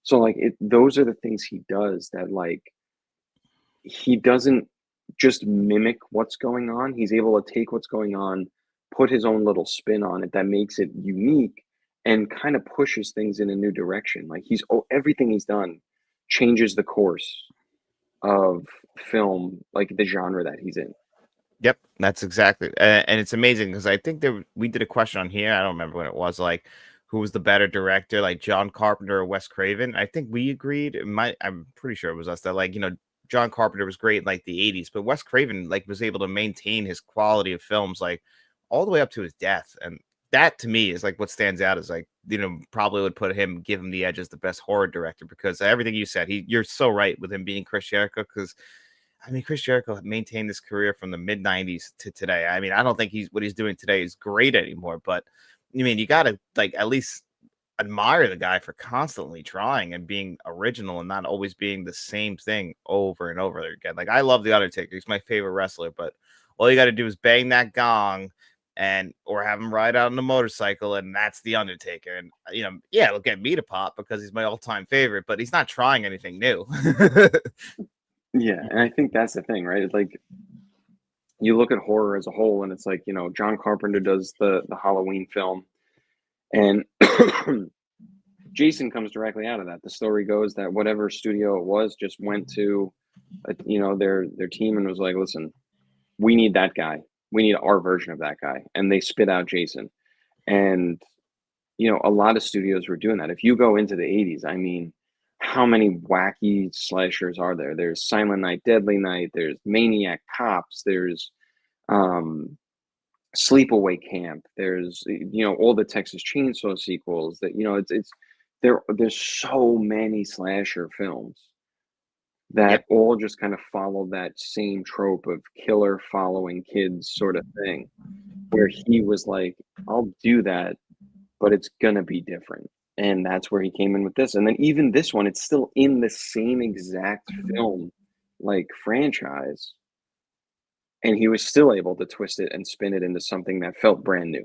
So like those are the things he does that like he doesn't just mimic what's going on. He's able to take what's going on, put his own little spin on it that makes it unique and kind of pushes things in a new direction. Like everything he's done changes the course of film, like the genre that he's in. Yep, that's exactly, and it's amazing because I think we did a question on here. I don't remember when it was, like, who was the better director, like John Carpenter or Wes Craven. I think we agreed. I'm pretty sure it was us that, like, John Carpenter was great in like the '80s, but Wes Craven like was able to maintain his quality of films like all the way up to his death, and that to me is like what stands out is like probably would give him the edge as the best horror director because everything you said. You're so right with him being Chris Jericho because I mean, Chris Jericho maintained his career from the mid '90s to today. I mean, I don't think what he's doing today is great anymore, but I mean, you got to like at least admire the guy for constantly trying and being original and not always being the same thing over and over again. Like I love the Undertaker; he's my favorite wrestler, but all you got to do is bang that gong or have him ride out on a motorcycle, and that's the Undertaker. And yeah, it'll get me to pop because he's my all-time favorite, but he's not trying anything new. Yeah, and I think that's the thing, right? It's like you look at horror as a whole, and it's like John Carpenter does the Halloween film, and Jason comes directly out of that. The story goes that whatever studio it was just went to, their team and was like, "Listen, we need that guy. We need our version of that guy," and they spit out Jason. And a lot of studios were doing that. If you go into the '80s, I mean, how many wacky slashers are there? There's Silent Night, Deadly Night. There's Maniac Cops. There's Sleepaway Camp. There's all the Texas Chainsaw sequels. That it's there's so many slasher films that Yep. all just kind of follow that same trope of killer following kids sort of thing, where he was like, I'll do that, but it's gonna be different. And that's where he came in with this. And then even this one, it's still in the same exact film like franchise. And he was still able to twist it and spin it into something that felt brand new.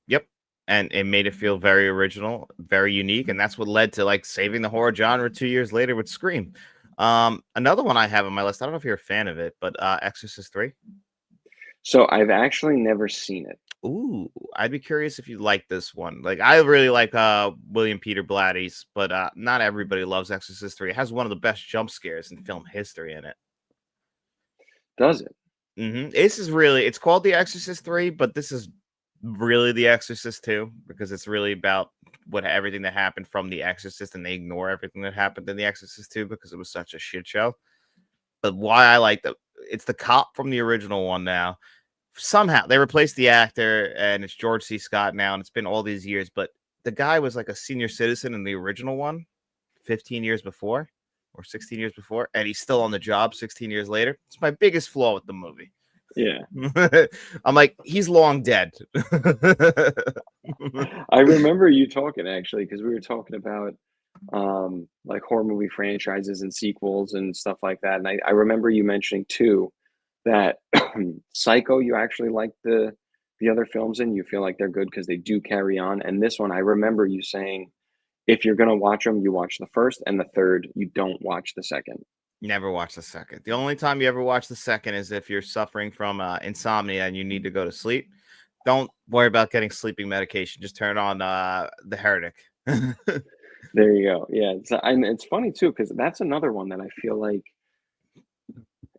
Yep. And it made it feel very original, very unique, and that's what led to like saving the horror genre 2 years later with Scream. Another one I have on my list, I don't know if you're a fan of it, but Exorcist 3. So I've actually never seen it. Ooh, I'd be curious if you like this one. Like I really like William Peter Blatty's, but not everybody loves Exorcist 3. It has one of the best jump scares in film history in it. Does it? This is really, it's called The Exorcist 3, but this is really The Exorcist 2 because it's really about everything that happened from The Exorcist, and they ignore everything that happened in The Exorcist 2 because it was such a shit show. But why I like it's the cop from the original one now. Somehow they replaced the actor, and it's George C. Scott now, and it's been all these years. But the guy was like a senior citizen in the original one, 15 years before or 16 years before, and he's still on the job 16 years later. It's my biggest flaw with the movie. Yeah. I'm like, he's long dead. I remember you talking actually, because we were talking about like horror movie franchises and sequels and stuff like that. And I remember you mentioning too that Psycho, you actually like the other films and you feel like they're good because they do carry on. And this one, I remember you saying if you're gonna watch them, you watch the first, and the third, you don't watch the second. Never watch the second. The only time you ever watch the second is if you're suffering from insomnia and you need to go to sleep. Don't worry about getting sleeping medication. Just turn on The Heretic. There you go. Yeah, and it's funny too because that's another one that I feel like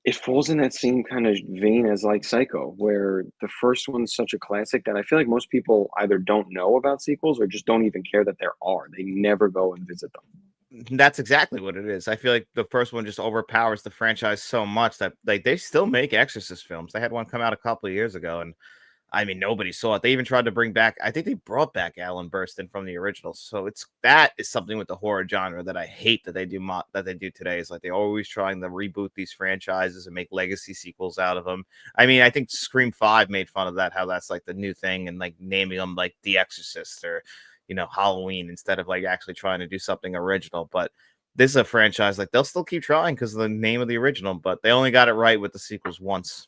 it falls in that same kind of vein as like Psycho, where the first one's such a classic that I feel like most people either don't know about sequels or just don't even care that there are. They never go and visit them. That's exactly what it is. I feel like the first one just overpowers the franchise so much that like they still make Exorcist films. They had one come out a couple of years ago, and I mean, nobody saw it. They even tried to bring back, I think they brought back Alan Burstyn from the original. So it's that is something with the horror genre that I hate that they do that they do today. Is like they always trying to reboot these franchises and make legacy sequels out of them. I mean, I think Scream 5 made fun of that, how that's like the new thing, and like naming them like The Exorcist or Halloween, instead of like actually trying to do something original. But this is a franchise like they'll still keep trying because of the name of the original, but they only got it right with the sequels once.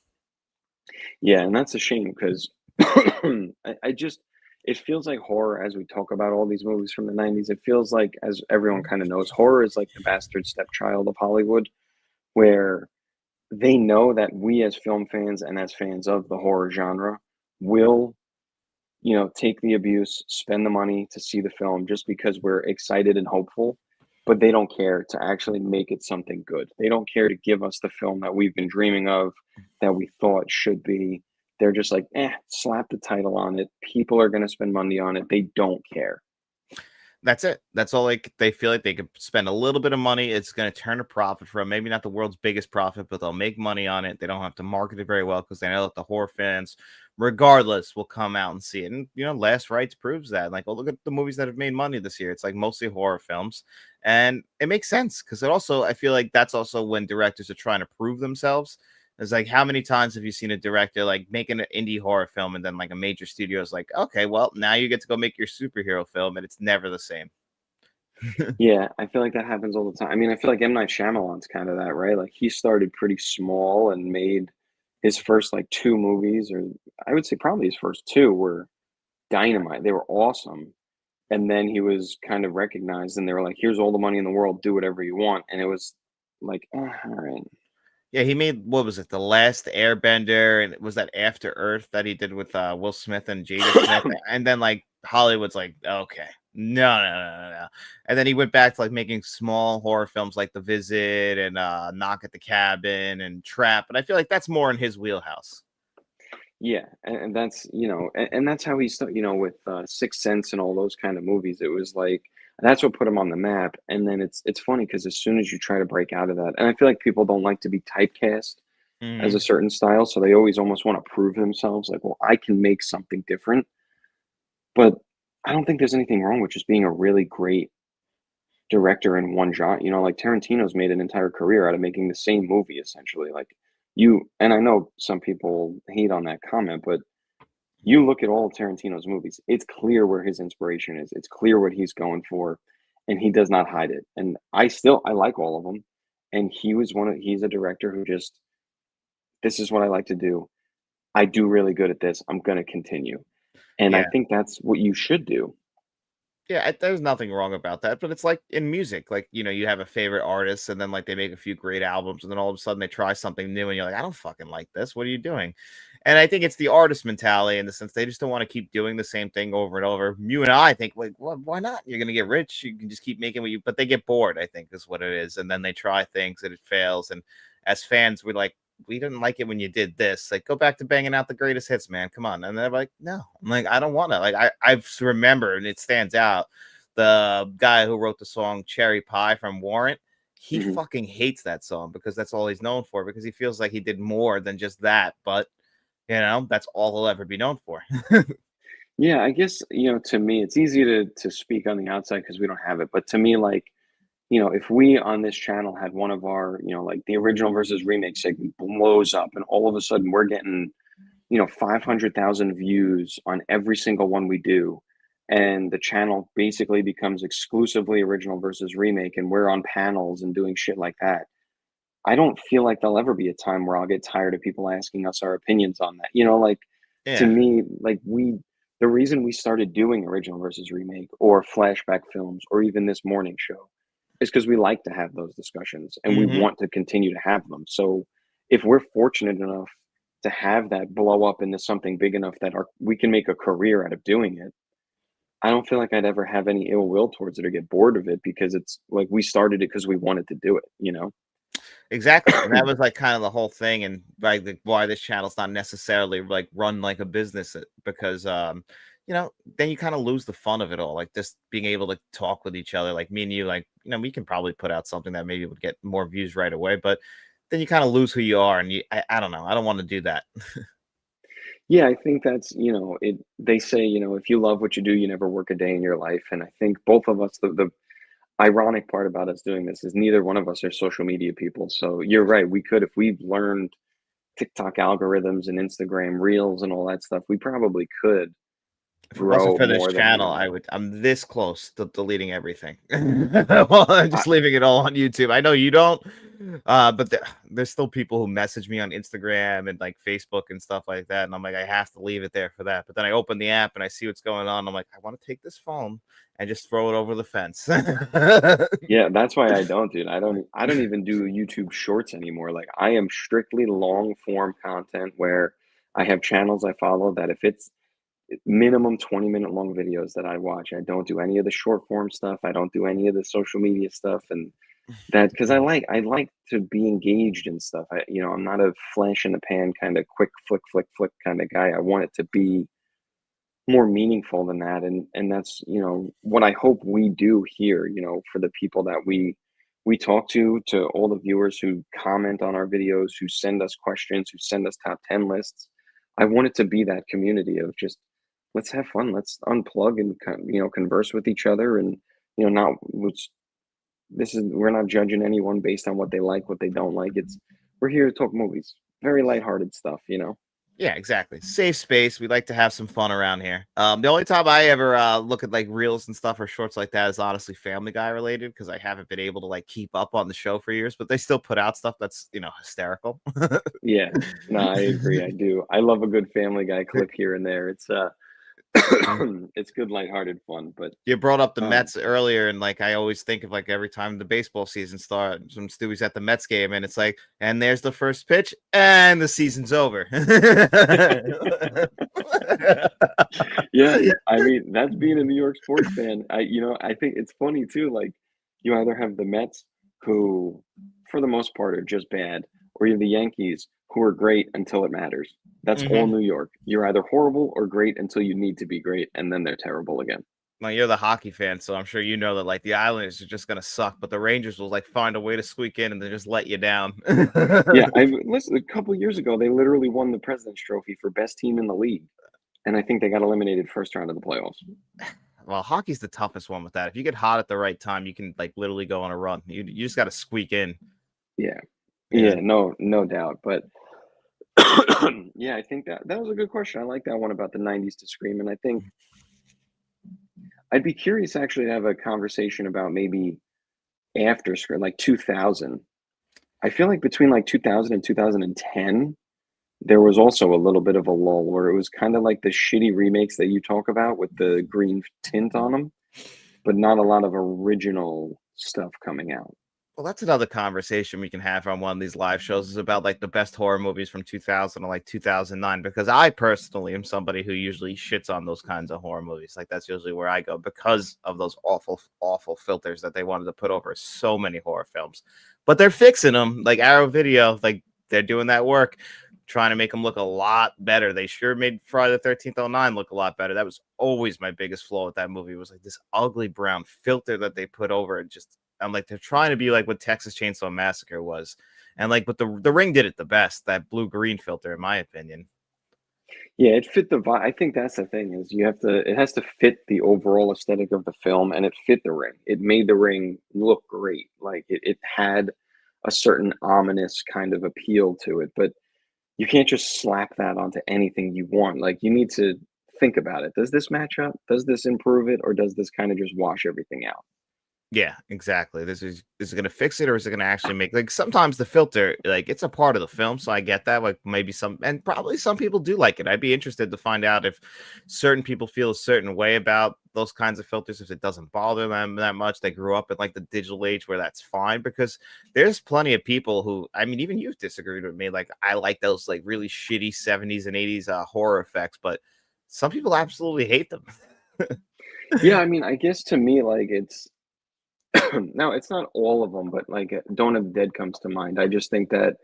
Yeah, and that's a shame because I just it feels like horror as we talk about all these movies from the 90s. It feels like, as everyone kind of knows, horror is like the bastard stepchild of Hollywood, where they know that we as film fans and as fans of the horror genre will, take the abuse, spend the money to see the film just because we're excited and hopeful, but they don't care to actually make it something good. They don't care to give us the film that we've been dreaming of, that we thought should be. They're just like, slap the title on it. People are going to spend money on it. They don't care. That's it. That's all they feel like they could spend a little bit of money. It's going to turn a profit for them. Maybe not the world's biggest profit, but they'll make money on it. They don't have to market it very well because they know that the horror fans, regardless, will come out and see it. And, Last Rites proves that. Like, oh, look at the movies that have made money this year. It's like mostly horror films. And it makes sense because I feel like that's also when directors are trying to prove themselves. It's like, how many times have you seen a director like making an indie horror film and then like a major studio is like, okay, well, now you get to go make your superhero film, and it's never the same. Yeah, I feel like that happens all the time. I mean, I feel like M. Night Shyamalan's kind of that, right? Like he started pretty small and made his first like two movies, or I would say probably his first two were dynamite. They were awesome. And then he was kind of recognized and they were like, here's all the money in the world, do whatever you want. And it was like, all right. Yeah, he made, what was it, The Last Airbender, and it was that After Earth that he did with Will Smith and Jada Smith, and then like Hollywood's like, okay, no, no, no, no, no, and then he went back to like making small horror films like The Visit and Knock at the Cabin and Trap, and I feel like that's more in his wheelhouse. Yeah, and that's and that's how he started. With Sixth Sense and all those kind of movies. It was like that's what put him on the map. And then it's funny because as soon as you try to break out of that, and I feel like people don't like to be typecast as Hmm. a certain style, so they always almost want to prove themselves. Like, well, I can make something different. But I don't think there's anything wrong with just being a really great director in one genre. Like Tarantino's made an entire career out of making the same movie essentially. Like and I know some people hate on that comment, but you look at all of Tarantino's movies, it's clear where his inspiration is. It's clear what he's going for, and he does not hide it. And I like all of them. And he's a director who just, this is what I like to do. I do really good at this. I'm going to continue. And I Yeah. think that's what you should do. Yeah, there's nothing wrong about that, but it's like in music, like, you have a favorite artist and then like they make a few great albums and then all of a sudden they try something new and you're like, I don't fucking like this. What are you doing? And I think it's the artist mentality in the sense they just don't want to keep doing the same thing over and over. You and I think, like, well, why not? You're gonna get rich. You can just keep making but they get bored, I think is what it is. And then they try things and it fails. And as fans, we're like, we didn't like it when you did this. Like, go back to banging out the greatest hits, man. Come on. And they're like, no. I'm like, I don't want to. Like, I've remembered, and it stands out. The guy who wrote the song Cherry Pie from Warrant, he Mhm. fucking hates that song because that's all he's known for, because he feels like he did more than just that. But, that's all he'll ever be known for. Yeah, I guess, to me, it's easy to speak on the outside because we don't have it. But to me, like, if we on this channel had one of our, like the original versus remake segment blows up and all of a sudden we're getting, 500,000 views on every single one we do. And the channel basically becomes exclusively original versus remake, and we're on panels and doing shit like that. I don't feel like there'll ever be a time where I'll get tired of people asking us our opinions on that. Like to Yeah. me, like the reason we started doing original versus remake or flashback films or even this morning show is because we like to have those discussions and we Hmm. want to continue to have them. So if we're fortunate enough to have that blow up into something big enough that we can make a career out of doing it, I don't feel like I'd ever have any ill will towards it or get bored of it because it's like we started it because we wanted to do it. Exactly. And that was like kind of the whole thing, and like why this channel's not necessarily like run like a business, because then you kind of lose the fun of it all. Like just being able to talk with each other, like me and you, like, we can probably put out something that maybe would get more views right away, but then you kind of lose who you are, and I don't know. I don't want to do that. Yeah, I think that's, they say, if you love what you do, you never work a day in your life. And I think both of us, the ironic part about us doing this is neither one of us are social media people. So you're right. We could, if we've learned TikTok algorithms and Instagram reels and all that stuff, we probably could If it wasn't grow for this more than we channel, are. I'm this close to deleting everything. Well, I'm I, just leaving it all on YouTube. I know you don't, but there's still people who message me on Instagram and like Facebook and stuff like that, and I'm like, I have to leave it there for that. But then I open the app and I see what's going on. I'm like, I want to take this phone and just throw it over the fence. yeah, that's why I don't, dude. I don't even do YouTube shorts anymore. Like I am strictly long form content where I have channels I follow that if it's minimum 20-minute long videos that I watch. I don't do any of the short form stuff. I don't do any of the social media stuff and that because I like to be engaged in stuff. I'm not a flash in the pan kind of quick flick kind of guy. I want it to be more meaningful than that and that's what I hope we do here for the people that we talk to all the viewers who comment on our videos, who send us questions, who send us top 10 lists. I want it to be that community of just let's have fun, let's unplug and converse with each other and not which this is we're not judging anyone based on what they like, what they don't like. It's we're here to talk movies, very lighthearted stuff. Yeah, exactly. Safe space. We like to have some fun around here. The only time I ever look at like reels and stuff or shorts like that is honestly Family Guy related because I haven't been able to like keep up on the show for years, but they still put out stuff that's hysterical. Yeah, no, I agree. I do. I love a good Family Guy clip here and there. It's it's good lighthearted fun, but You brought up the um Mets earlier, and like I always think of like every time the baseball season starts, when Stewie's at the Mets game, and it's like, and there's the first pitch, and the season's over. yeah, I mean, that's being a New York sports fan. I think it's funny too, like you either have the Mets who for the most part are just bad, or you have the Yankees who are great until it matters. That's all Hmm. New York. You're either horrible or great until you need to be great, and then they're terrible again. Well, you're the hockey fan, so I'm sure you know that like the Islanders are just gonna suck, but the Rangers will like find a way to squeak in and then just let you down. Yeah, I listen. A couple years ago, they literally won the President's Trophy for best team in the league, and I think they got eliminated first round of the playoffs. Well, hockey's the toughest one with that. If you get hot at the right time, you can like literally go on a run. You just got to squeak in. Yeah, Yeah. yeah, no doubt. But yeah, I think that was a good question. I like that one about the '90s to Scream, and I think I'd be curious actually to have a conversation about maybe after Scream, like 2000. I feel like between like 2000 and 2010, there was also a little bit of a lull where it was kind of like the shitty remakes that you talk about with the green tint on them, but not a lot of original stuff coming out. Well, that's another conversation we can have on one of these live shows is about like the best horror movies from 2000 to like 2009 because I personally am somebody who usually shits on those kinds of horror movies. Like that's usually where I go because of those awful filters that they wanted to put over so many horror films. But they're fixing them like Arrow Video, like they're doing that work trying to make them look a lot better. They sure made Friday the 13th 09 look a lot better. That was always my biggest flaw with that movie was like this ugly brown filter that they put over it. Just I'm like they're trying to be like what Texas Chainsaw Massacre was. And like but the Ring did it the best, that blue green filter in my opinion. Yeah, it fit the vibe. I think that's the thing is it has to fit the overall aesthetic of the film and it fit the Ring. It made the Ring look great. Like it had a certain ominous kind of appeal to it, but you can't just slap that onto anything you want. Like you need to think about it. Does this match up? Does this improve it? Or does this kind of just wash everything out? Yeah, exactly. This is gonna fix it or is it gonna actually make like sometimes the filter, like it's a part of the film, so I get that. Like maybe some and probably some people do like it. I'd be interested to find out if certain people feel a certain way about those kinds of filters, if it doesn't bother them that much. They grew up in like the digital age where that's fine because there's plenty of people who I mean, even you've disagreed with me. Like I like those like really shitty 70s and 80s horror effects, but some people absolutely hate them. Yeah, I mean, I guess to me, like it's now it's not all of them, but like Dawn of the Dead comes to mind. I just think that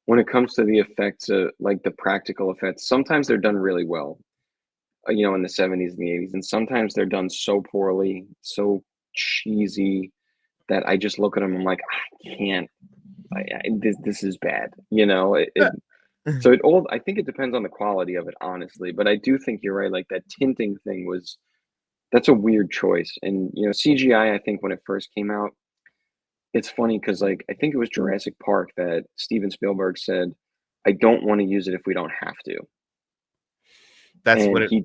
when it comes to the effects, like the practical effects, sometimes they're done really well, in the '70s and the '80s, and sometimes they're done so poorly, so cheesy that I just look at them. I'm like, I can't. This is bad. So I think it depends on the quality of it, honestly. But I do think you're right. Like that tinting thing that's a weird choice. And CGI, I think when it first came out, it's funny because like I think it was Jurassic Park that Steven Spielberg said, "I don't want to use it if we don't have to." That's what And it he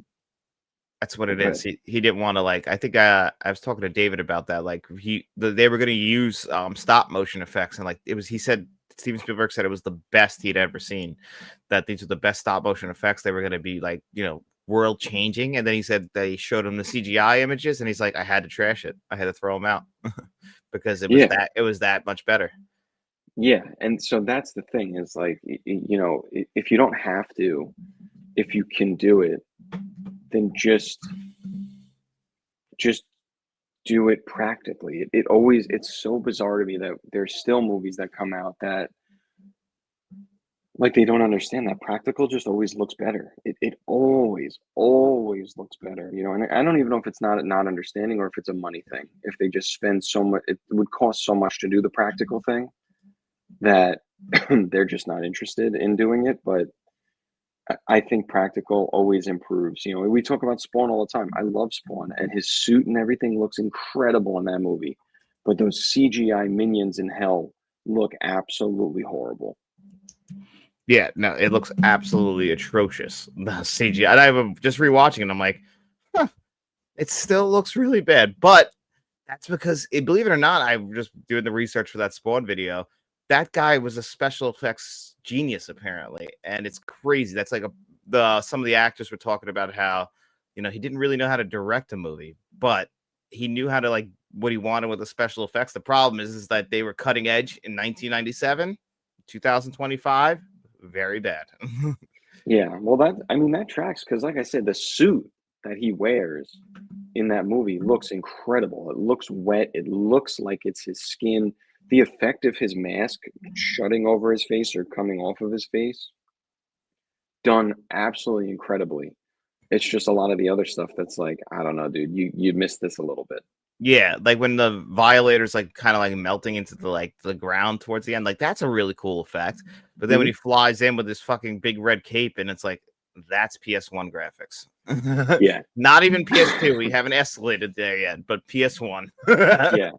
That's what it go is. ahead. He didn't want to like. I think I was talking to David about that. Like they were going to use stop motion effects, and like it was. He said Steven Spielberg said it was the best he'd ever seen. That these are the best stop motion effects. They were going to be like world changing. And then he said they showed him the CGI images, and he's like, I had to trash it. I had to throw them out because Yeah, it was that much better. yeah. And so that's the thing is like if you don't have to, if you can do it, then just do it practically. It's so bizarre to me that there's still movies that come out that like they don't understand that practical just always looks better. It always looks better, and I don't even know if it's not understanding or if it's a money thing. If they just spend so much, it would cost so much to do the practical thing that they're just not interested in doing it. But I think practical always improves. We talk about Spawn all the time. I love Spawn, and his suit and everything looks incredible in that movie. But those CGI minions in hell look absolutely horrible. Yeah, no, it looks absolutely atrocious. The CGI. And I'm just rewatching it. I'm like, huh, it still looks really bad. But that's because, believe it or not, I'm just doing the research for that Spawn video. That guy was a special effects genius, apparently, and it's crazy. That's like some of the actors were talking about how, he didn't really know how to direct a movie, but he knew how to like what he wanted with the special effects. The problem is that they were cutting edge in 1997, 2025, very bad. Yeah, well, that tracks because, like I said, the suit that he wears in that movie looks incredible. It looks wet. It looks like it's his skin. The effect of his mask shutting over his face or coming off of his face, done absolutely incredibly. It's just a lot of the other stuff that's like, I don't know, dude, you missed this a little bit. Yeah, like when the Violator's like kind of like melting into the ground towards the end, like that's a really cool effect. But then when he Hmm. flies in with this fucking big red cape, and it's like that's PS1 graphics. Yeah. Not even PS2. We haven't escalated there yet, but PS1. Yeah.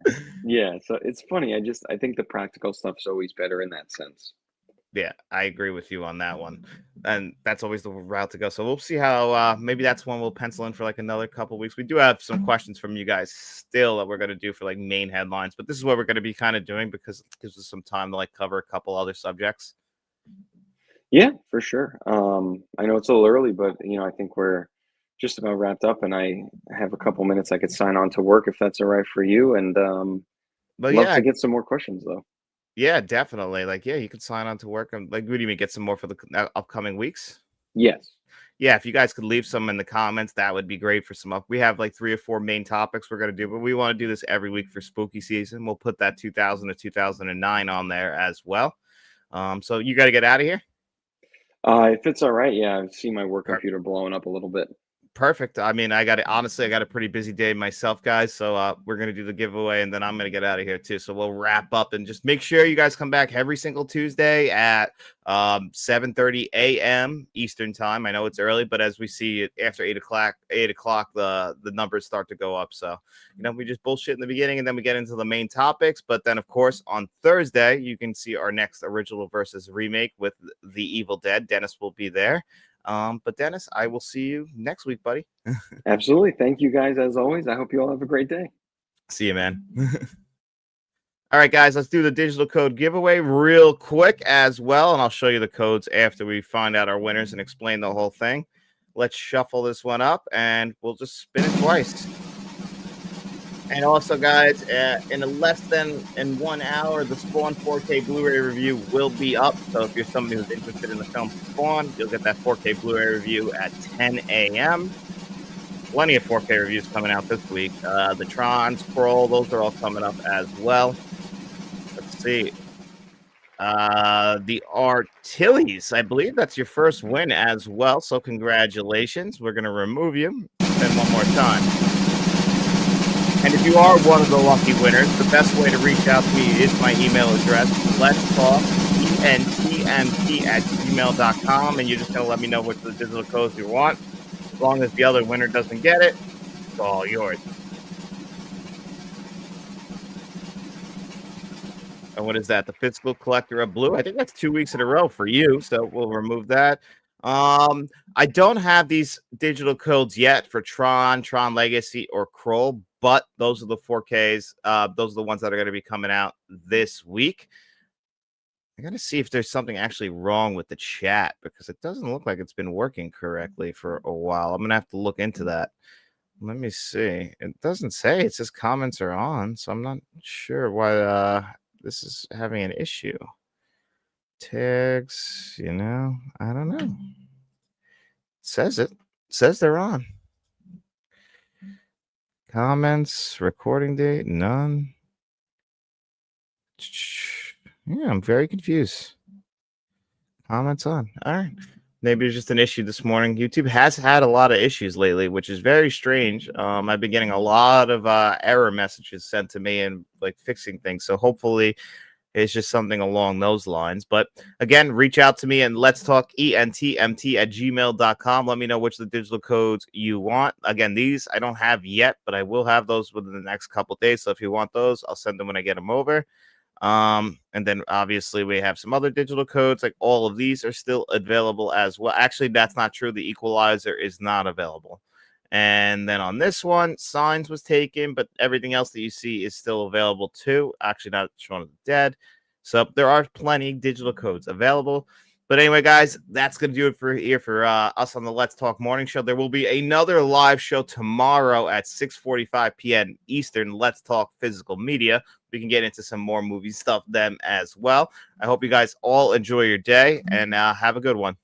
Yeah. So it's funny. I think the practical stuff's always better in that sense. Yeah, I agree with you on that one. And that's always the route to go. So we'll see how maybe that's one we'll pencil in for like another couple weeks. We do have some questions from you guys still that we're going to do for like main headlines, but this is what we're going to be kind of doing because it gives us some time to like cover a couple other subjects. Yeah, for sure. I know it's a little early, but I think we're just about wrapped up, and I have a couple minutes I could sign on to work if that's all right for you. And But love yeah, to get some more questions though. yeah, definitely. Like, yeah, you could sign on to work. And like, what do you mean get some more for the upcoming weeks? Yes. Yeah, if you guys could leave some in the comments, that would be great for some up. We have like 3 or 4 main topics we're going to do, but we want to do this every week for spooky season. We'll put that 2000 to 2009 on there as well. So you got to get out of here. If it's all right, yeah, I see my work computer blowing up a little bit. Perfect. I mean, I got a pretty busy day myself, guys. So we're gonna do the giveaway, and then I'm gonna get out of here too. So we'll wrap up and just make sure you guys come back every single Tuesday at 7:30 a.m. Eastern time. I know it's early, but as we see it after 8 o'clock, the numbers start to go up. So we just bullshit in the beginning, and then we get into the main topics. But then, of course, on Thursday, you can see our next original versus remake with The Evil Dead. Dennis will be there. But Dennis, I will see you next week, buddy. Absolutely. Thank you guys as always. I hope you all have a great day. See you, man. All right, guys, let's do the digital code giveaway real quick as well. And I'll show you the codes after we find out our winners and explain the whole thing. Let's shuffle this one up and we'll just spin it twice. And also, guys, in less than 1 hour, the Spawn 4K Blu-ray review will be up. So if you're somebody who's interested in the film Spawn, you'll get that 4K Blu-ray review at 10 a.m. Plenty of 4K reviews coming out this week. The Tron, Scroll, those are all coming up as well. Let's see. The Artilles, I believe that's your first win as well. So congratulations. We're going to remove you. Spin one more time. And if you are one of the lucky winners, the best way to reach out to me is my email address, letstalkent etmt@gmail.com, and you're just going to let me know which of the digital codes you want. As long as the other winner doesn't get it, it's all yours. And what is that? The Physical Collector of Blue? I think that's 2 weeks in a row for you, so we'll remove that. I don't have these digital codes yet for Tron, Tron Legacy, or Kroll, but those are the 4Ks. Those are the ones that are going to be coming out this week. I got to see if there's something actually wrong with the chat because it doesn't look like it's been working correctly for a while. I'm going to have to look into that. Let me see. It doesn't say. It says comments are on, so I'm not sure why this is having an issue. Tags, I don't know. Says it. Says they're on. Comments, recording date, none. Yeah, I'm very confused. Comments on. All right. Maybe it's just an issue this morning. YouTube has had a lot of issues lately, which is very strange. I've been getting a lot of error messages sent to me and like fixing things. So hopefully it's just something along those lines. But again, reach out to me and let's talk entmt@gmail.com. Let me know which of the digital codes you want. Again, these I don't have yet, but I will have those within the next couple of days. So if you want those, I'll send them when I get them over. And then obviously we have some other digital codes. Like all of these are still available as well. Actually, that's not true. The Equalizer is not available. And then on this one, Signs was taken, but everything else that you see is still available too. Actually, not Shaun of the Dead. So there are plenty digital codes available. But anyway, guys, that's going to do it for us on the Let's Talk Morning Show. There will be another live show tomorrow at 6:45 p.m. Eastern. Let's Talk Physical Media. We can get into some more movie stuff then as well. I hope you guys all enjoy your day and have a good one.